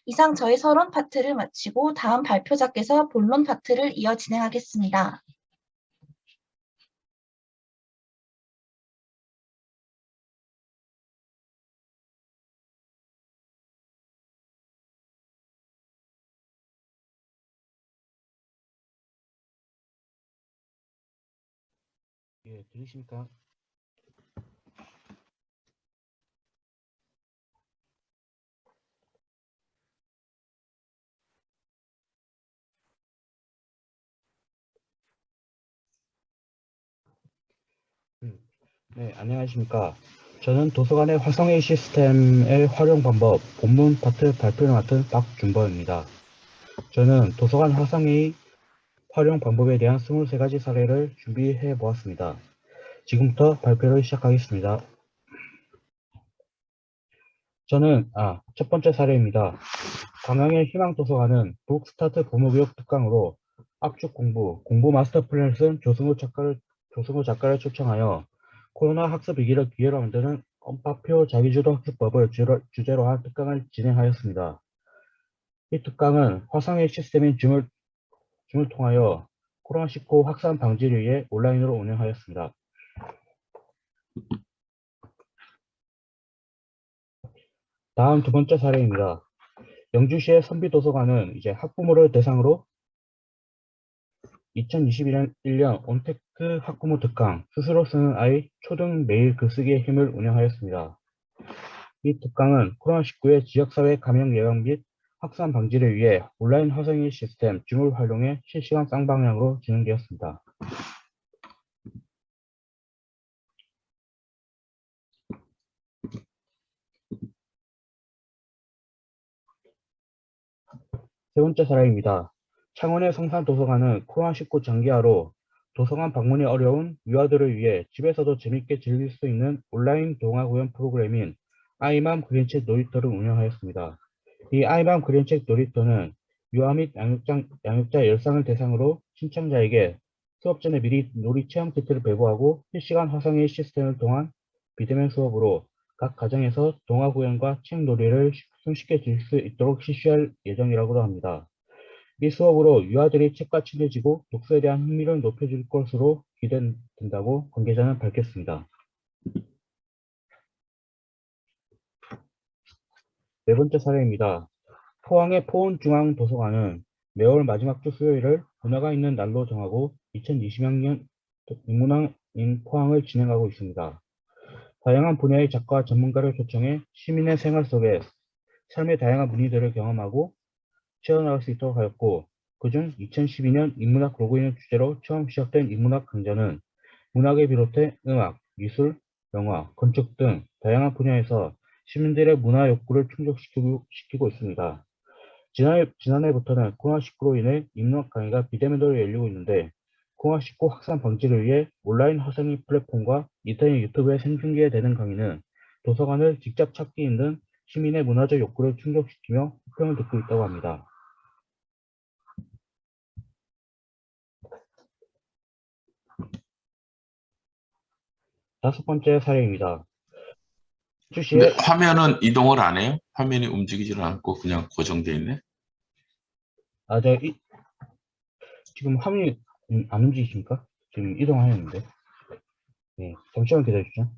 이상 저희 서론 파트를 마치고 다음 발표자께서 본론 파트를 이어 진행하겠습니다. 예, 들리십니까? 네, 안녕하십니까. 저는 도서관의 화성회의 시스템의 활용 방법, 본문 파트 발표를 맡은 박준범입니다. 저는 도서관 화성회의 활용 방법에 대한 23가지 사례를 준비해 보았습니다. 지금부터 발표를 시작하겠습니다. 첫 번째 사례입니다. 광양의 희망도서관은 북스타트 부모교육 특강으로 압축 공부 마스터 플랜을 쓴 조승우 작가를 초청하여 코로나 학습 위기를 기회로 만드는 엄파표 자기주도 학습법을 주제로 한 특강을 진행하였습니다. 이 특강은 화상회의 시스템인 줌을 통하여 코로나19 확산 방지를 위해 온라인으로 운영하였습니다. 다음 두 번째 사례입니다. 영주시의 선비도서관은 이제 학부모를 대상으로 2021년 온테크 학부모 특강 스스로 쓰는 아이 초등 매일 글쓰기의 힘을 운영하였습니다. 이 특강은 코로나19의 지역사회 감염 예방 및 확산 방지를 위해 온라인 화상회의 시스템 줌을 활용해 실시간 쌍방향으로 진행되었습니다. 세 번째 사례입니다. 창원의 성산도서관은 코로나19 장기화로 도서관 방문이 어려운 유아들을 위해 집에서도 재밌게 즐길 수 있는 온라인 동화 구연 프로그램인 아이맘 그림책 놀이터를 운영하였습니다. 이 아이맘 그림책 놀이터는 유아 및 양육자 열상을 대상으로 신청자에게 수업 전에 미리 놀이 체험 키트를 배부하고 실시간 화상회의 시스템을 통한 비대면 수업으로 각 가정에서 동화 구연과 책 놀이를 손쉽게 즐길 수 있도록 실시할 예정이라고 합니다. 이 수업으로 유아들이 책과 친해지고 독서에 대한 흥미를 높여줄 것으로 기대된다고 관계자는 밝혔습니다. 네 번째 사례입니다. 포항의 포은중앙도서관은 매월 마지막 주 수요일을 문화가 있는 날로 정하고 2020학년 인문학인 포항을 진행하고 있습니다. 다양한 분야의 작가 전문가를 초청해 시민의 생활 속에 삶의 다양한 문의들을 경험하고 채워나갈 수 있도록 하였고, 그중 2012년 인문학 로그인을 주제로 처음 시작된 인문학 강좌는 문학을 비롯해 음악, 미술, 영화, 건축 등 다양한 분야에서 시민들의 문화 욕구를 충족시키고 있습니다. 지난해부터는 코로나19로 인해 인문학 강의가 비대면으로 열리고 있는데, 코로나19 확산 방지를 위해 온라인 화상회의 플랫폼과 인터넷 유튜브에 생중계되는 강의는 도서관을 직접 찾기 힘든 시민의 문화적 욕구를 충족시키며 호평을 듣고 있다고 합니다. 다섯 번째 사례입니다. 근데 주시에 화면은 이동을 안 해요? 화면이 움직이지를 않고 그냥 고정되어 있네? 지금 화면이 안 움직이십니까? 지금 이동하였는데. 네, 잠시만 기다려주죠.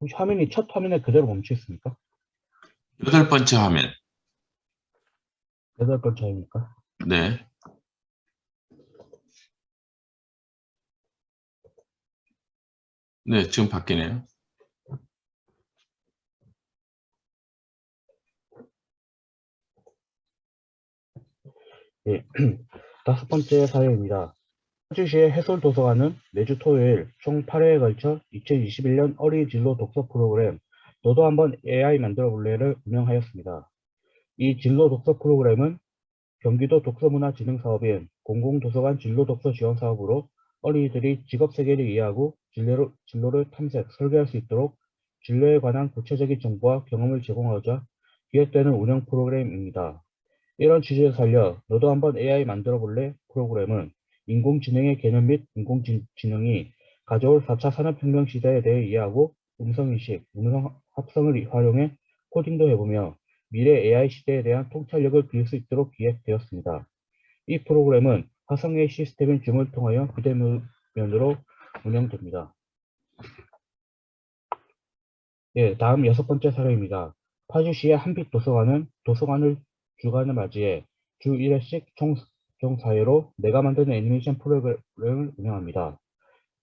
혹시 화면이 첫 화면에 그대로 멈춰 있습니까? 여덟 번째 화면. 여덟 번째입니까? 네. 네, 지금 바뀌네요. 예, 다섯 번째 사례입니다. 파주시의 해솔도서관은 매주 토요일 총 8회에 걸쳐 2021년 어린이 진로 독서 프로그램 너도 한번 AI 만들어 볼래를 운영하였습니다. 이 진로 독서 프로그램은 경기도 독서문화진흥사업인 공공도서관 진로독서 지원사업으로 어린이들이 직업세계를 이해하고 진로를 탐색, 설계할 수 있도록 진로에 관한 구체적인 정보와 경험을 제공하고자 기획되는 운영 프로그램입니다. 이런 취지를 살려 너도 한번 AI 만들어 볼래 프로그램은 인공지능의 개념 및 인공지능이 가져올 4차 산업혁명 시대에 대해 이해하고 음성인식, 음성 합성을 활용해 코딩도 해보며 미래 AI 시대에 대한 통찰력을 기를 수 있도록 기획되었습니다. 이 프로그램은 화성의 시스템인 줌을 통하여 비대면으로 운영됩니다. 예, 다음 여섯 번째 사례입니다. 파주시의 한빛도서관은 도서관을 주간을 맞이해 주 1회씩 총 4회로 내가 만드는 애니메이션 프로그램을 운영합니다.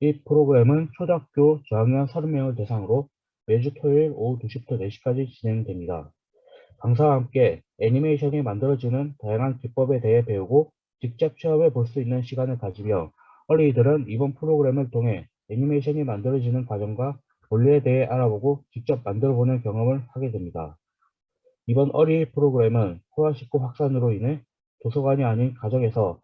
이 프로그램은 초등학교 저학년 30명을 대상으로 매주 토요일 오후 2시부터 4시까지 진행됩니다. 강사와 함께 애니메이션이 만들어지는 다양한 기법에 대해 배우고 직접 체험해 볼 수 있는 시간을 가지며 어린이들은 이번 프로그램을 통해 애니메이션이 만들어지는 과정과 원리에 대해 알아보고 직접 만들어보는 경험을 하게 됩니다. 이번 어린이 프로그램은 코로나19 확산으로 인해 도서관이 아닌 가정에서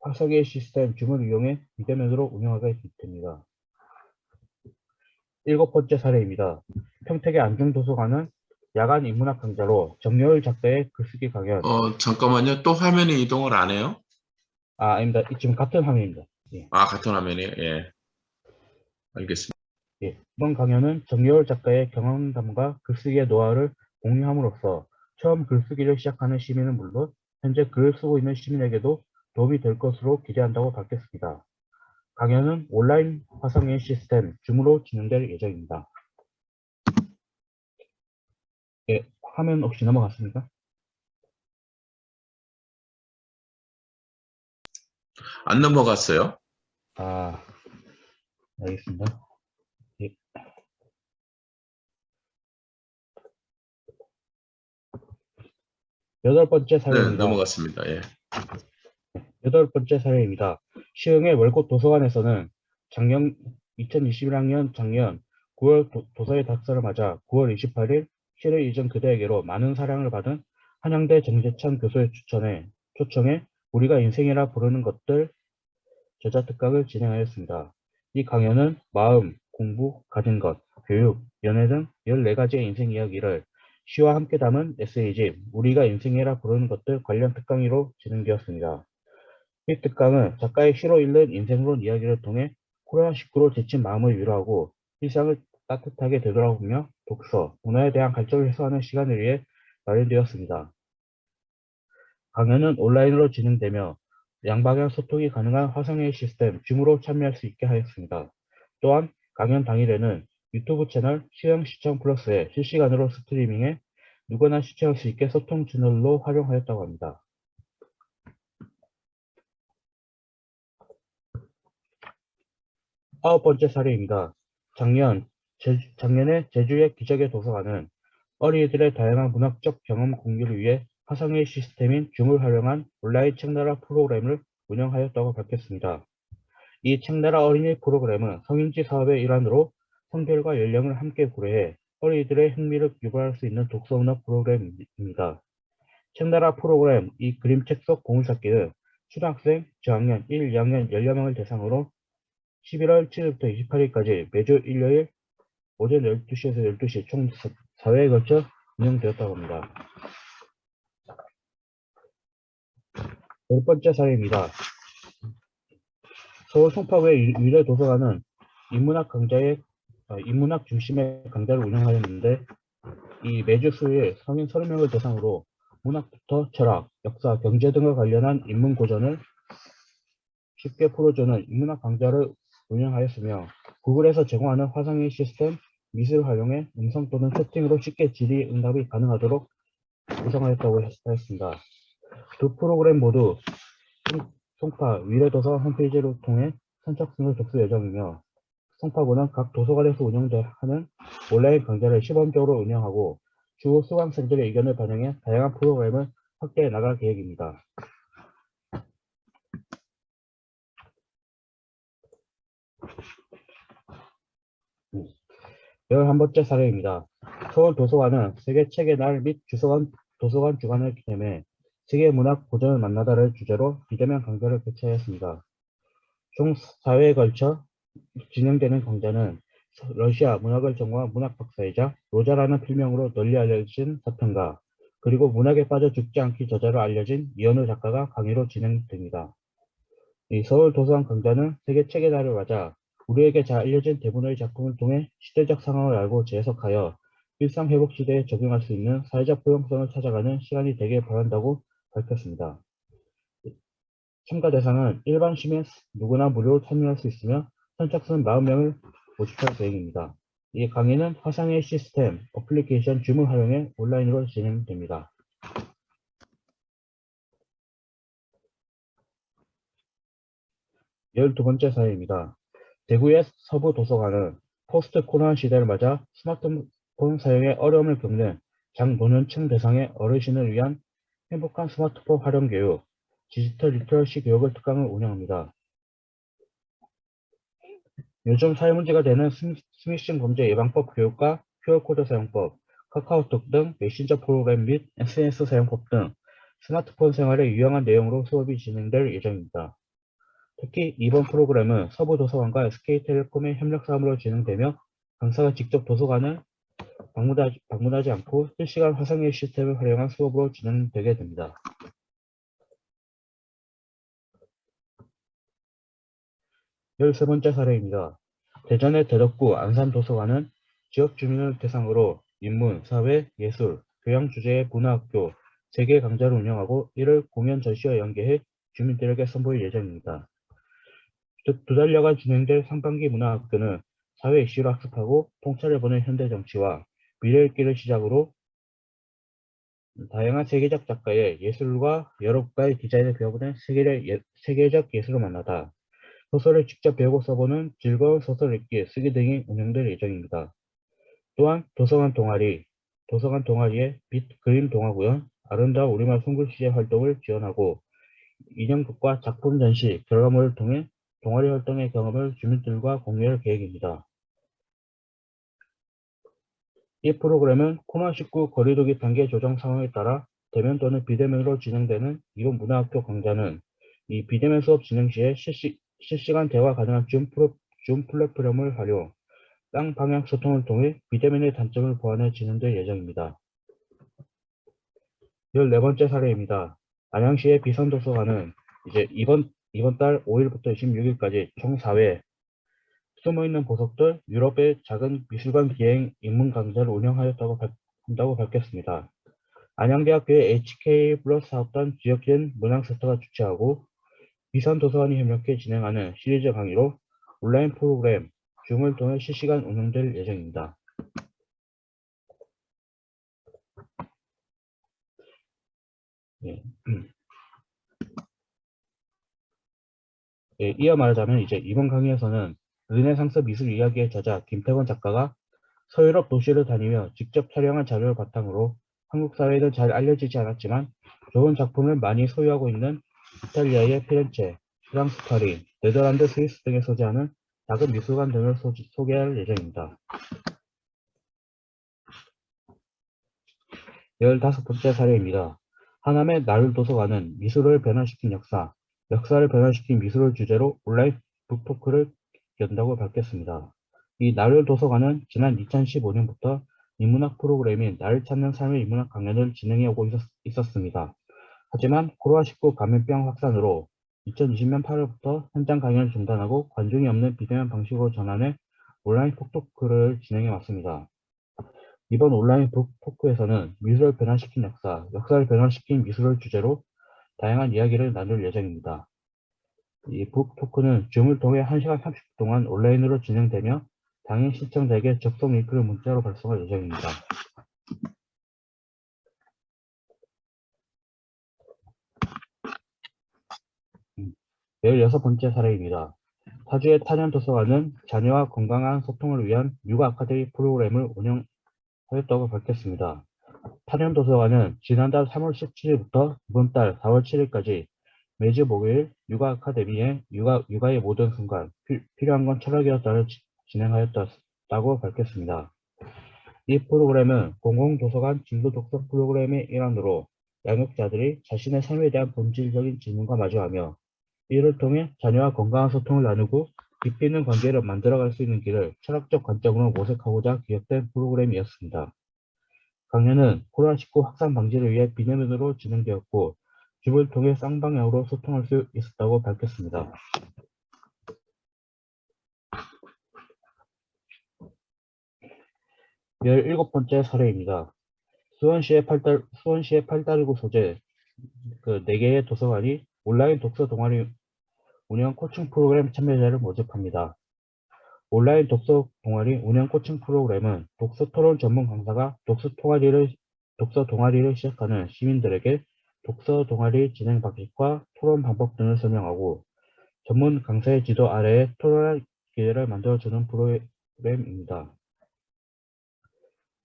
화석의 시스템 줌을 이용해 비대면으로 운영하게 됩니다. 7번째 사례입니다. 평택의 안중도서관은 야간 인문학 강좌로 정여울 작가의 글쓰기 강연. 잠깐만요. 또 화면이 이동을 안 해요? 아닙니다. 지금 같은 화면입니다. 예. 같은 화면이에요? 예. 알겠습니다. 예. 이번 강연은 정여울 작가의 경험담과 글쓰기의 노하우를 공유함으로써 처음 글쓰기를 시작하는 시민은 물론 현재 글을 쓰고 있는 시민에게도 도움이 될 것으로 기대한다고 밝혔습니다. 강연은 온라인 화상회의 시스템 줌으로 진행될 예정입니다. 예, 화면 혹시 넘어갔습니까? 안 넘어갔어요? 알겠습니다. 예. 여덟 번째 네, 사례입니다. 넘어갔습니다. 예. 8번째 사례입니다. 시흥의 월곶 도서관에서는 작년 2021학년 작년 9월 도서의 닥터를 맞아 9월 28일 실의 이전 그대에게로 많은 사랑을 받은 한양대 정재찬 교수의 초청에 우리가 인생이라 부르는 것들 저자 특강을 진행하였습니다. 이 강연은 마음, 공부, 가진 것, 교육, 연애 등 14가지의 인생 이야기를 시와 함께 담은 에세이집 우리가 인생이라 부르는 것들 관련 특강으로 진행되었습니다. 이 특강은 작가의 시로 읽는 인생론 이야기를 통해 코로나19로 지친 마음을 위로하고 일상을 따뜻하게 되돌아보며 독서, 문화에 대한 갈증을 해소하는 시간을 위해 마련되었습니다. 강연은 온라인으로 진행되며 양방향 소통이 가능한 화상회의 시스템 줌으로 참여할 수 있게 하였습니다. 또한 강연 당일에는 유튜브 채널 시흥 시청 플러스에 실시간으로 스트리밍해 누구나 시청할 수 있게 소통 채널로 활용하였다고 합니다. 9번째 사례입니다. 작년에 제주의 기적의 도서관은 어린이들의 다양한 문학적 경험 공유를 위해 화상회의 시스템인 줌을 활용한 온라인 책나라 프로그램을 운영하였다고 밝혔습니다. 이 책나라 어린이 프로그램은 성인지 사업의 일환으로 성별과 연령을 함께 고려해 어린이들의 흥미를 유발할 수 있는 독서문학 프로그램입니다. 책나라 프로그램 이 그림책 속 보물찾기는 초등학생, 저학년 1, 2학년 10여명을 대상으로 11월 7일부터 28일까지 매주 일요일 오전 12시에서 12시 총 4회에 걸쳐 운영되었다고 합니다. 10번째 사례입니다. 서울 송파구의 유래 도서관은 인문학 중심의 강좌를 운영하였는데 이 매주 수요일 성인 30명을 대상으로 문학부터 철학, 역사, 경제 등과 관련한 인문 고전을 쉽게 풀어주는 인문학 강좌를 운영하였으며 구글에서 제공하는 화상회의 시스템 미술을 활용해 음성 또는 채팅으로 쉽게 질의응답이 가능하도록 구성하였다고 하였습니다. 두 프로그램 모두 송파 위례도서 홈페이지를 통해 선착순을 접수 예정이며 송파구는 각 도서관에서 운영하는 온라인 강좌를 시범적으로 운영하고 주 수강생들의 의견을 반영해 다양한 프로그램을 확대해 나갈 계획입니다. 11번째 사례입니다. 서울도서관은 세계책의 날 및 도서관 주간을 기념해 세계문학 고전을 만나다를 주제로 비대면 강좌를 개최하였습니다. 총 4회에 걸쳐 진행되는 강좌는 러시아 문학을 전공한 문학 박사이자 로자라는 필명으로 널리 알려진 서평가 그리고 문학에 빠져 죽지 않기 저자로 알려진 이현우 작가가 강의로 진행됩니다. 이 서울도서관 강좌는 세계책의 날을 맞아 우리에게 잘 알려진 대부분의 작품을 통해 시대적 상황을 알고 재해석하여 일상 회복 시대에 적용할 수 있는 사회적 포용성을 찾아가는 시간이 되길 바란다고 밝혔습니다. 참가 대상은 일반 시민 누구나 무료로 참여할 수 있으며 선착순 40명을 모집할 계획입니다. 이 강의는 화상회의 시스템, 어플리케이션 줌을 활용해 온라인으로 진행됩니다. 12번째 사례입니다. 대구의 서부 도서관은 포스트 코로나 시대를 맞아 스마트폰 사용에 어려움을 겪는 장노년층 대상의 어르신을 위한 행복한 스마트폰 활용 교육, 디지털 리터러시 교육을 특강을 운영합니다. 요즘 사회 문제가 되는 스미싱 범죄 예방법 교육과 QR코드 사용법, 카카오톡 등 메신저 프로그램 및 SNS 사용법 등 스마트폰 생활에 유용한 내용으로 수업이 진행될 예정입니다. 특히 이번 프로그램은 서부도서관과 SK텔레콤의 협력 사업으로 진행되며 강사가 직접 도서관을 방문하지 않고 실시간 화상회의 시스템을 활용한 수업으로 진행되게 됩니다. 13번째 사례입니다. 대전의 대덕구 안산도서관은 지역 주민을 대상으로 인문, 사회, 예술, 교양 주제의 문화학교 3개 강좌를 운영하고 이를 공연 전시와 연계해 주민들에게 선보일 예정입니다. 두 달여간 진행될 상반기 문화학교는 사회 이슈를 학습하고 통찰을 보는 현대 정치와 미래 읽기를 시작으로 다양한 세계적 작가의 예술과 여러 국가의 디자인을 배워보는 세계적 예술을 만나다 소설을 직접 배우고 써보는 즐거운 소설 읽기, 쓰기 등이 운영될 예정입니다. 또한 도서관 동아리의 빛 그림 동화구연, 아름다운 우리말 손글씨의 활동을 지원하고 인형극과 작품 전시, 결과물을 통해 동아리 활동의 경험을 주민들과 공유할 계획입니다. 이 프로그램은 코로나19 거리두기 단계 조정 상황에 따라 대면 또는 비대면으로 진행되는 이번 문화학교 강좌는 이 비대면 수업 진행 시에 실시간 대화 가능한 줌 플랫폼을 활용, 쌍방향 소통을 통해 비대면의 단점을 보완해 진행될 예정입니다. 14번째 사례입니다. 안양시의 비선도서관은 이제 이번 달 5일부터 26일까지 총 4회 숨어있는 보석들 유럽의 작은 미술관 기행 입문 강좌를 운영하였다고 밝혔습니다. 안양대학교의 HK 플러스 사업단 지역진 문양센터가 주최하고 비선도서관이 협력해 진행하는 시리즈 강의로 온라인 프로그램 줌을 통해 실시간 운영될 예정입니다. 예. 예, 이어 말하자면 이제 이번 강의에서는 르네상스 미술 이야기의 저자 김태권 작가가 서유럽 도시를 다니며 직접 촬영한 자료를 바탕으로 한국 사회에는 잘 알려지지 않았지만 좋은 작품을 많이 소유하고 있는 이탈리아의 피렌체, 프랑스 파리, 네덜란드 스위스 등에 소재하는 작은 미술관 등을 소개할 예정입니다. 15번째 사례입니다. 하남의 나룰도서관은 미술을 변화시킨 역사를 변화시킨 미술을 주제로 온라인 북토크를 연다고 밝혔습니다. 이 나룰도서관은 지난 2015년부터 인문학 프로그램인 나를 찾는 삶의 인문학 강연을 진행해 오고 있었습니다. 하지만 코로나19 감염병 확산으로 2020년 8월부터 현장 강연을 중단하고 관중이 없는 비대면 방식으로 전환해 온라인 북토크를 진행해 왔습니다. 이번 온라인 북토크에서는 미술을 변화시킨 역사를 변화시킨 미술을 주제로 다양한 이야기를 나눌 예정입니다. 이 북토크는 줌을 통해 1시간 30분 동안 온라인으로 진행되며 당일 시청자에게 접속 링크를 문자로 발송할 예정입니다. 음, 16번째 사례입니다. 타주의 탄현도서관은 자녀와 건강한 소통을 위한 육아 아카데미 프로그램을 운영하였다고 밝혔습니다. 탄현도서관은 지난달 3월 17일부터 이번 달 4월 7일까지 매주 목요일 육아 아카데미에 육아의 모든 순간 필요한 건 철학이었다를 진행하였다고 밝혔습니다. 이 프로그램은 공공도서관 진도 독서 프로그램의 일환으로 양육자들이 자신의 삶에 대한 본질적인 질문과 마주하며 이를 통해 자녀와 건강한 소통을 나누고 깊이 있는 관계를 만들어갈 수 있는 길을 철학적 관점으로 모색하고자 기획된 프로그램이었습니다. 강연은 코로나19 확산 방지를 위해 비대면으로 진행되었고 줌을 통해 쌍방향으로 소통할 수 있었다고 밝혔습니다. (17번째) 사례입니다. 수원시의 8달이고 소재 4개의 도서관이 온라인 독서 동아리 운영 코칭 프로그램 참여자를 모집합니다. 온라인 독서 동아리 운영 코칭 프로그램은 독서 토론 전문 강사가 독서 동아리를 시작하는 시민들에게 독서 동아리 진행 방식과 토론 방법 등을 설명하고 전문 강사의 지도 아래에 토론할 기회를 만들어주는 프로그램입니다.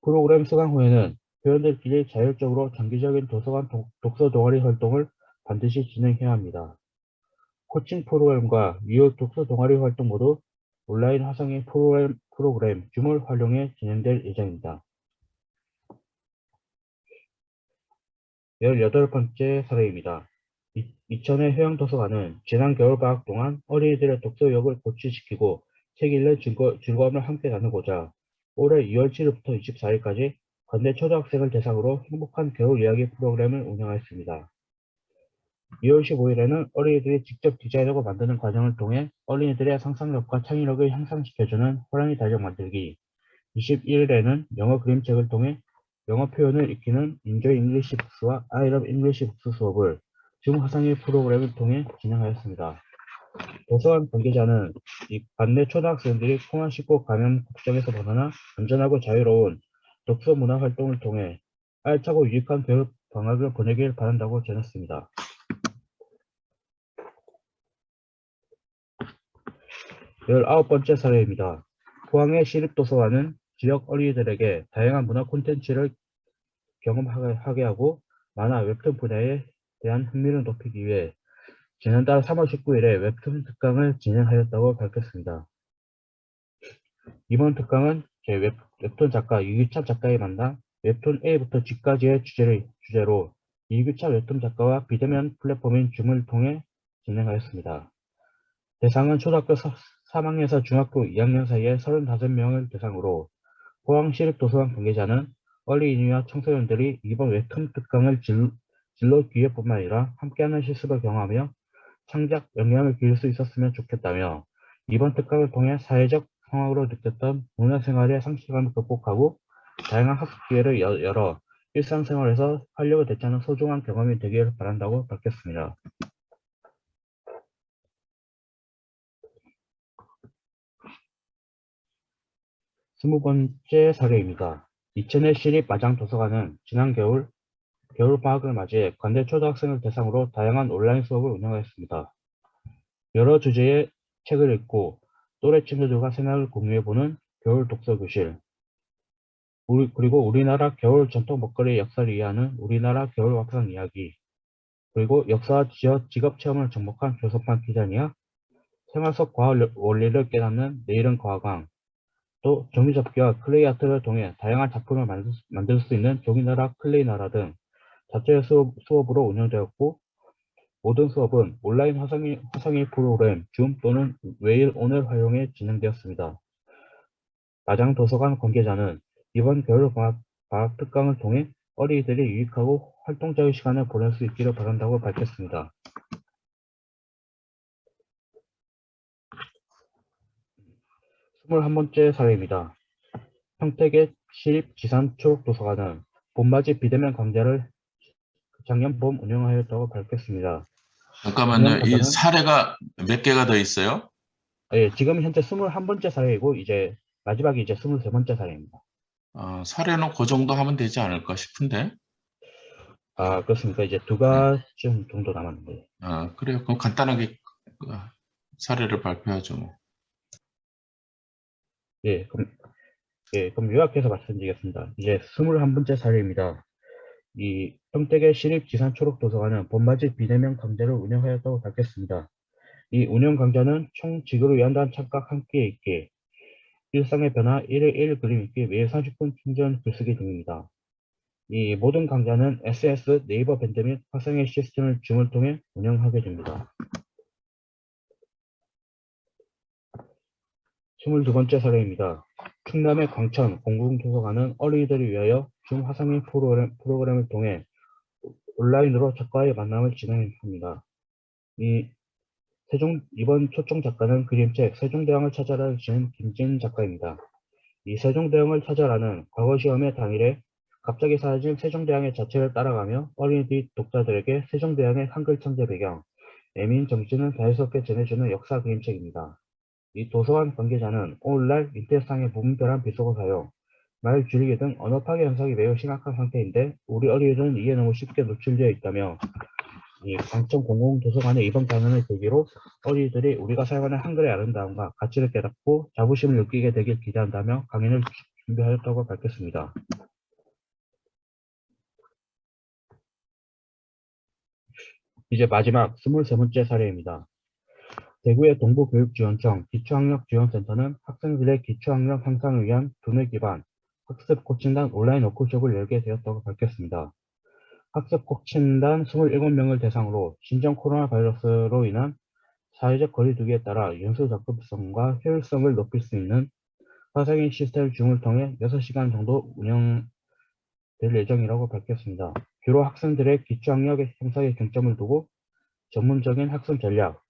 프로그램 수강 후에는 회원들끼리 자율적으로 장기적인 도서관 독서 동아리 활동을 반드시 진행해야 합니다. 코칭 프로그램과 이후 독서 동아리 활동 모두 온라인 화상의 프로그램 줌을 활용해 진행될 예정입니다. 18번째 사례입니다. 이천의 해양도서관은 지난 겨울방학 동안 어린이들의 독서 의욕을 고취시키고 책 읽는 즐거움을 함께 나누고자 올해 2월 7일부터 24일까지 관내 초등학생을 대상으로 행복한 겨울 이야기 프로그램을 운영하였습니다. 2월 15일에는 어린이들이 직접 디자인하고 만드는 과정을 통해 어린이들의 상상력과 창의력을 향상시켜주는 호랑이 달력 만들기, 21일에는 영어 그림책을 통해 영어 표현을 익히는 Enjoy English Books와 I Love English Books 수업을 줌 화상의 프로그램을 통해 진행하였습니다. 도서관 관계자는 이 관내 초등학생들이 코로나19 감염 걱정에서 벗어나 안전하고 자유로운 독서 문화 활동을 통해 알차고 유익한 겨울 방학을 보내길 바란다고 전했습니다. 19번째 사례입니다. 포항의 시립도서관은 지역 어린이들에게 다양한 문화 콘텐츠를 경험하게 하고 만화 웹툰 분야에 대한 흥미를 높이기 위해 지난달 3월 19일에 웹툰 특강을 진행하였다고 밝혔습니다. 이번 특강은 웹툰 작가 이규찬 작가의 만남 웹툰 A부터 G까지의 주제로 이규찬 웹툰 작가와 비대면 플랫폼인 줌을 통해 진행하였습니다. 대상은 초등학교 3학년에서 중학교 2학년 사이의 35명을 대상으로 포항시립도서관 관계자는 어린이와 청소년들이 이번 웹툰 특강을 진로 기회뿐만 아니라 함께하는 실습을 경험하며 창작 역량을 기를 수 있었으면 좋겠다며 이번 특강을 통해 사회적 상황으로 느꼈던 문화생활의 상실감을 극복하고 다양한 학습 기회를 열어 일상생활에서 활력을 되찾는 소중한 경험이 되기를 바란다고 밝혔습니다. 20번째 사례입니다. 이천의 시립마장도서관은 지난 겨울방학을 맞이해 관내 초등학생을 대상으로 다양한 온라인 수업을 운영하였습니다. 여러 주제의 책을 읽고 또래 친구들과 생각을 공유해보는 겨울 독서교실, 그리고 우리나라 겨울 전통 먹거리의 역사를 이해하는 우리나라 겨울 밥상 이야기, 그리고 역사와 직업 체험을 접목한 교섭판 기자니아, 생활 속 과학 원리를 깨닫는 내일은 과학왕, 또 종이접기와 클레이 아트를 통해 다양한 작품을 만들 수 있는 종이나라 클레이나라 등 자체 수업으로 운영되었고 모든 수업은 온라인 화상의 프로그램 줌 또는 웨일 온을 활용해 진행되었습니다. 마장도서관 관계자는 이번 겨울방학 특강을 통해 어린이들이 유익하고 활동적인 시간을 보낼 수 있기를 바란다고 밝혔습니다. 21번째 사례입니다. 평택의 시립지산초록도서관은 봄맞이 비대면 강좌를 작년 봄 운영하였다고 밝혔습니다. 잠깐만요. 이 사례가 몇 개가 더 있어요? 예, 지금 현재 21번째 사례이고 이제 마지막이 이제 23번째 사례입니다. 사례는 그 정도 하면 되지 않을까 싶은데. 그렇습니까? 이제 두 가지 정도 남았는데. 그래요. 그럼 간단하게 사례를 발표하죠. 뭐. 그럼 요약해서 말씀드리겠습니다. 이제 21번째 사례입니다. 이 평택의 시립지산초록도서관은 봄맞이 비대면 강좌를 운영하였다고 밝혔습니다. 이 운영 강좌는 총 지구를 위한다는 착각 함께 읽기, 일상의 변화 1일 1 그림 읽기, 매일 30분 충전 글쓰기 등입니다. 이 모든 강좌는 SNS, 네이버 밴드 및 화상의 시스템을 줌을 통해 운영하게 됩니다. 22번째 사례입니다. 충남의 광천 공공도서관은 어린이들을 위하여 줌 화상의 프로그램을 통해 온라인으로 작가의 만남을 진행합니다. 이번 초청 작가는 그림책 세종대왕을 찾아라를 지은 김진 작가입니다. 이 세종대왕을 찾아라는 과거 시험의 당일에 갑자기 사라진 세종대왕의 자체를 따라가며 어린이 독자들에게 세종대왕의 한글 창제 배경, 애민 정신을 자연스럽게 전해주는 역사 그림책입니다. 이 도서관 관계자는 오늘날 인터넷상의 무분별한 비속어 사용, 말 줄이기 등 언어 파괴 현상이 매우 심각한 상태인데 우리 어린이들은 이에 너무 쉽게 노출되어 있다며 이 강청 공공도서관의 이번 강연을 계기로 어린이들이 우리가 사용하는 한글의 아름다움과 가치를 깨닫고 자부심을 느끼게 되길 기대한다며 강연을 준비하였다고 밝혔습니다. 이제 마지막 23번째 사례입니다. 대구의 동부교육지원청 기초학력지원센터는 학생들의 기초학력 향상을 위한 두뇌 기반 학습 코칭단 온라인 워크숍을 열게 되었다고 밝혔습니다. 학습 코칭단 27명을 대상으로 신종 코로나 바이러스로 인한 사회적 거리두기에 따라 연수 접근성과 효율성을 높일 수 있는 화상인 시스템 중을 통해 6시간 정도 운영될 예정이라고 밝혔습니다. 주로 학생들의 기초학력 향상에 중점을 두고 전문적인 학습 전략,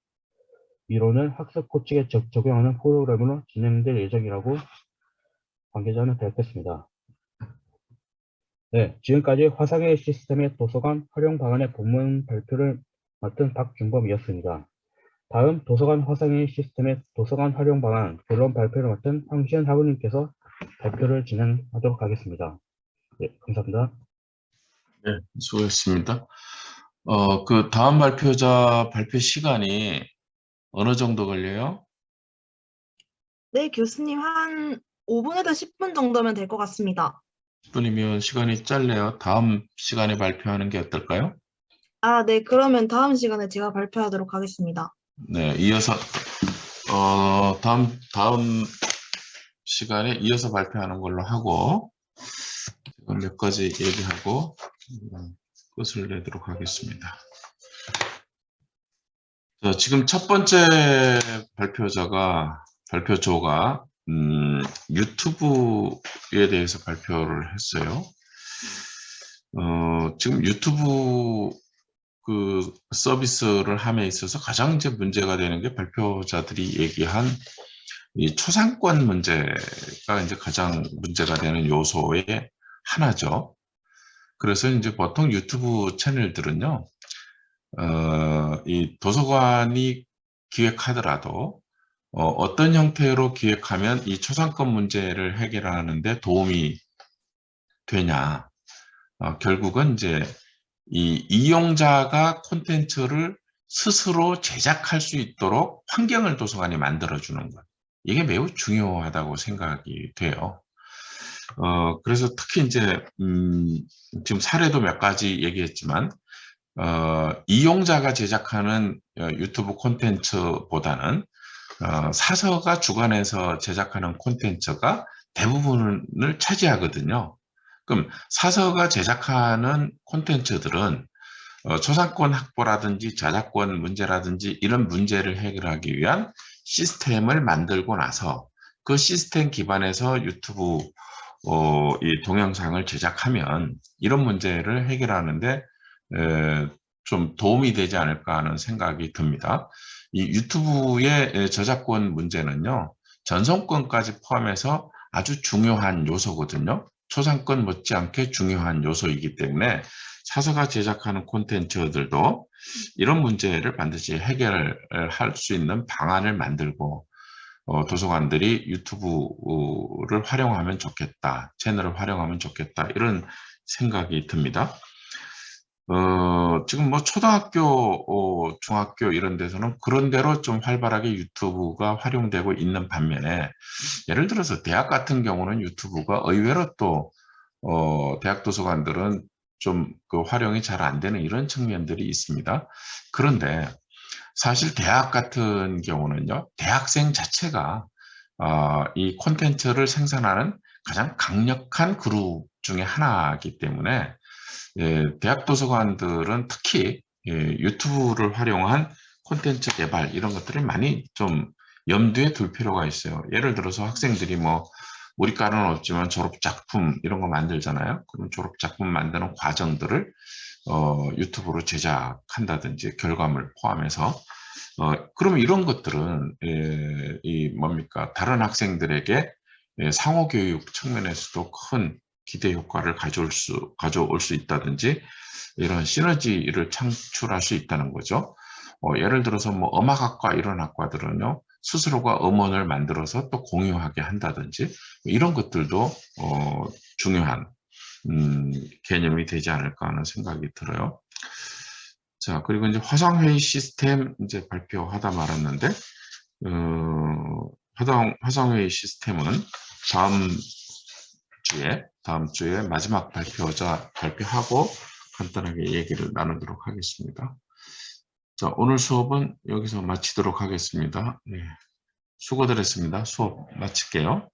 이론은 학습 코칭에 적용하는 프로그램으로 진행될 예정이라고 관계자는 밝혔습니다. 네, 지금까지 화상회의 시스템의 도서관 활용 방안의 본문 발표를 맡은 박준범이었습니다. 다음 도서관 화상회의 시스템의 도서관 활용 방안 결론 발표를 맡은 황시현 학우님께서 발표를 진행하도록 하겠습니다. 네, 감사합니다. 네, 수고했습니다. 그 다음 발표자 발표 시간이 어느 정도 걸려요? 네, 교수님 한 5분에서 10분 정도면 될 것 같습니다. 10분이면 시간이 짧네요. 다음 시간에 발표하는 게 어떨까요? 아, 네, 그러면 다음 시간에 제가 발표하도록 하겠습니다. 네, 이어서 다음 시간에 이어서 발표하는 걸로 하고 몇 가지 얘기하고 끝을 내도록 하겠습니다. 자, 지금 첫 번째 발표조가 유튜브에 대해서 발표를 했어요. 지금 유튜브 그 서비스를 함에 있어서 가장 이제 문제가 되는 게 발표자들이 얘기한 이 초상권 문제가 이제 가장 문제가 되는 요소의 하나죠. 그래서 이제 보통 유튜브 채널들은요, 이 도서관이 기획하더라도 어떤 형태로 기획하면 이 초상권 문제를 해결하는데 도움이 되냐. 결국은 이제 이 이용자가 콘텐츠를 스스로 제작할 수 있도록 환경을 도서관이 만들어주는 것. 이게 매우 중요하다고 생각이 돼요. 그래서 특히 이제, 지금 사례도 몇 가지 얘기했지만, 이용자가 제작하는 유튜브 콘텐츠보다는 사서가 주관해서 제작하는 콘텐츠가 대부분을 차지하거든요. 그럼 사서가 제작하는 콘텐츠들은 초상권 확보라든지 저작권 문제라든지 이런 문제를 해결하기 위한 시스템을 만들고 나서 그 시스템 기반에서 유튜브 이 동영상을 제작하면 이런 문제를 해결하는데 좀 도움이 되지 않을까 하는 생각이 듭니다. 이 유튜브의 저작권 문제는요, 전송권까지 포함해서 아주 중요한 요소거든요. 초상권 못지않게 중요한 요소이기 때문에 사서가 제작하는 콘텐츠들도 이런 문제를 반드시 해결할 수 있는 방안을 만들고 도서관들이 유튜브를 활용하면 좋겠다, 채널을 활용하면 좋겠다, 이런 생각이 듭니다. 지금 뭐 초등학교, 중학교 이런 데서는 그런 대로 좀 활발하게 유튜브가 활용되고 있는 반면에 예를 들어서 대학 같은 경우는 유튜브가 의외로 또 대학 도서관들은 좀 그 활용이 잘 안 되는 이런 측면들이 있습니다. 그런데 사실 대학 같은 경우는요, 대학생 자체가 이 콘텐츠를 생산하는 가장 강력한 그룹 중에 하나이기 때문에 대학 도서관들은 특히 유튜브를 활용한 콘텐츠 개발 이런 것들을 많이 좀 염두에 둘 필요가 있어요. 예를 들어서 학생들이 뭐 우리과는 없지만 졸업작품 이런 거 만들잖아요. 그럼 졸업작품 만드는 과정들을 유튜브로 제작한다든지 결과물 포함해서 그러면 이런 것들은 다른 학생들에게 상호교육 측면에서도 큰 기대 효과를 가져올 수 있다든지 이런 시너지를 창출할 수 있다는 거죠. 예를 들어서 뭐 음악학과 이런 학과들은요, 스스로가 음원을 만들어서 또 공유하게 한다든지 이런 것들도 중요한 개념이 되지 않을까 하는 생각이 들어요. 자, 그리고 이제 화상회의 시스템 이제 발표하다 말았는데, 화상회의 시스템은 다음 주에 마지막 발표하고 간단하게 얘기를 나누도록 하겠습니다. 자, 오늘 수업은 여기서 마치도록 하겠습니다. 네, 수고들 했습니다. 수업 마칠게요.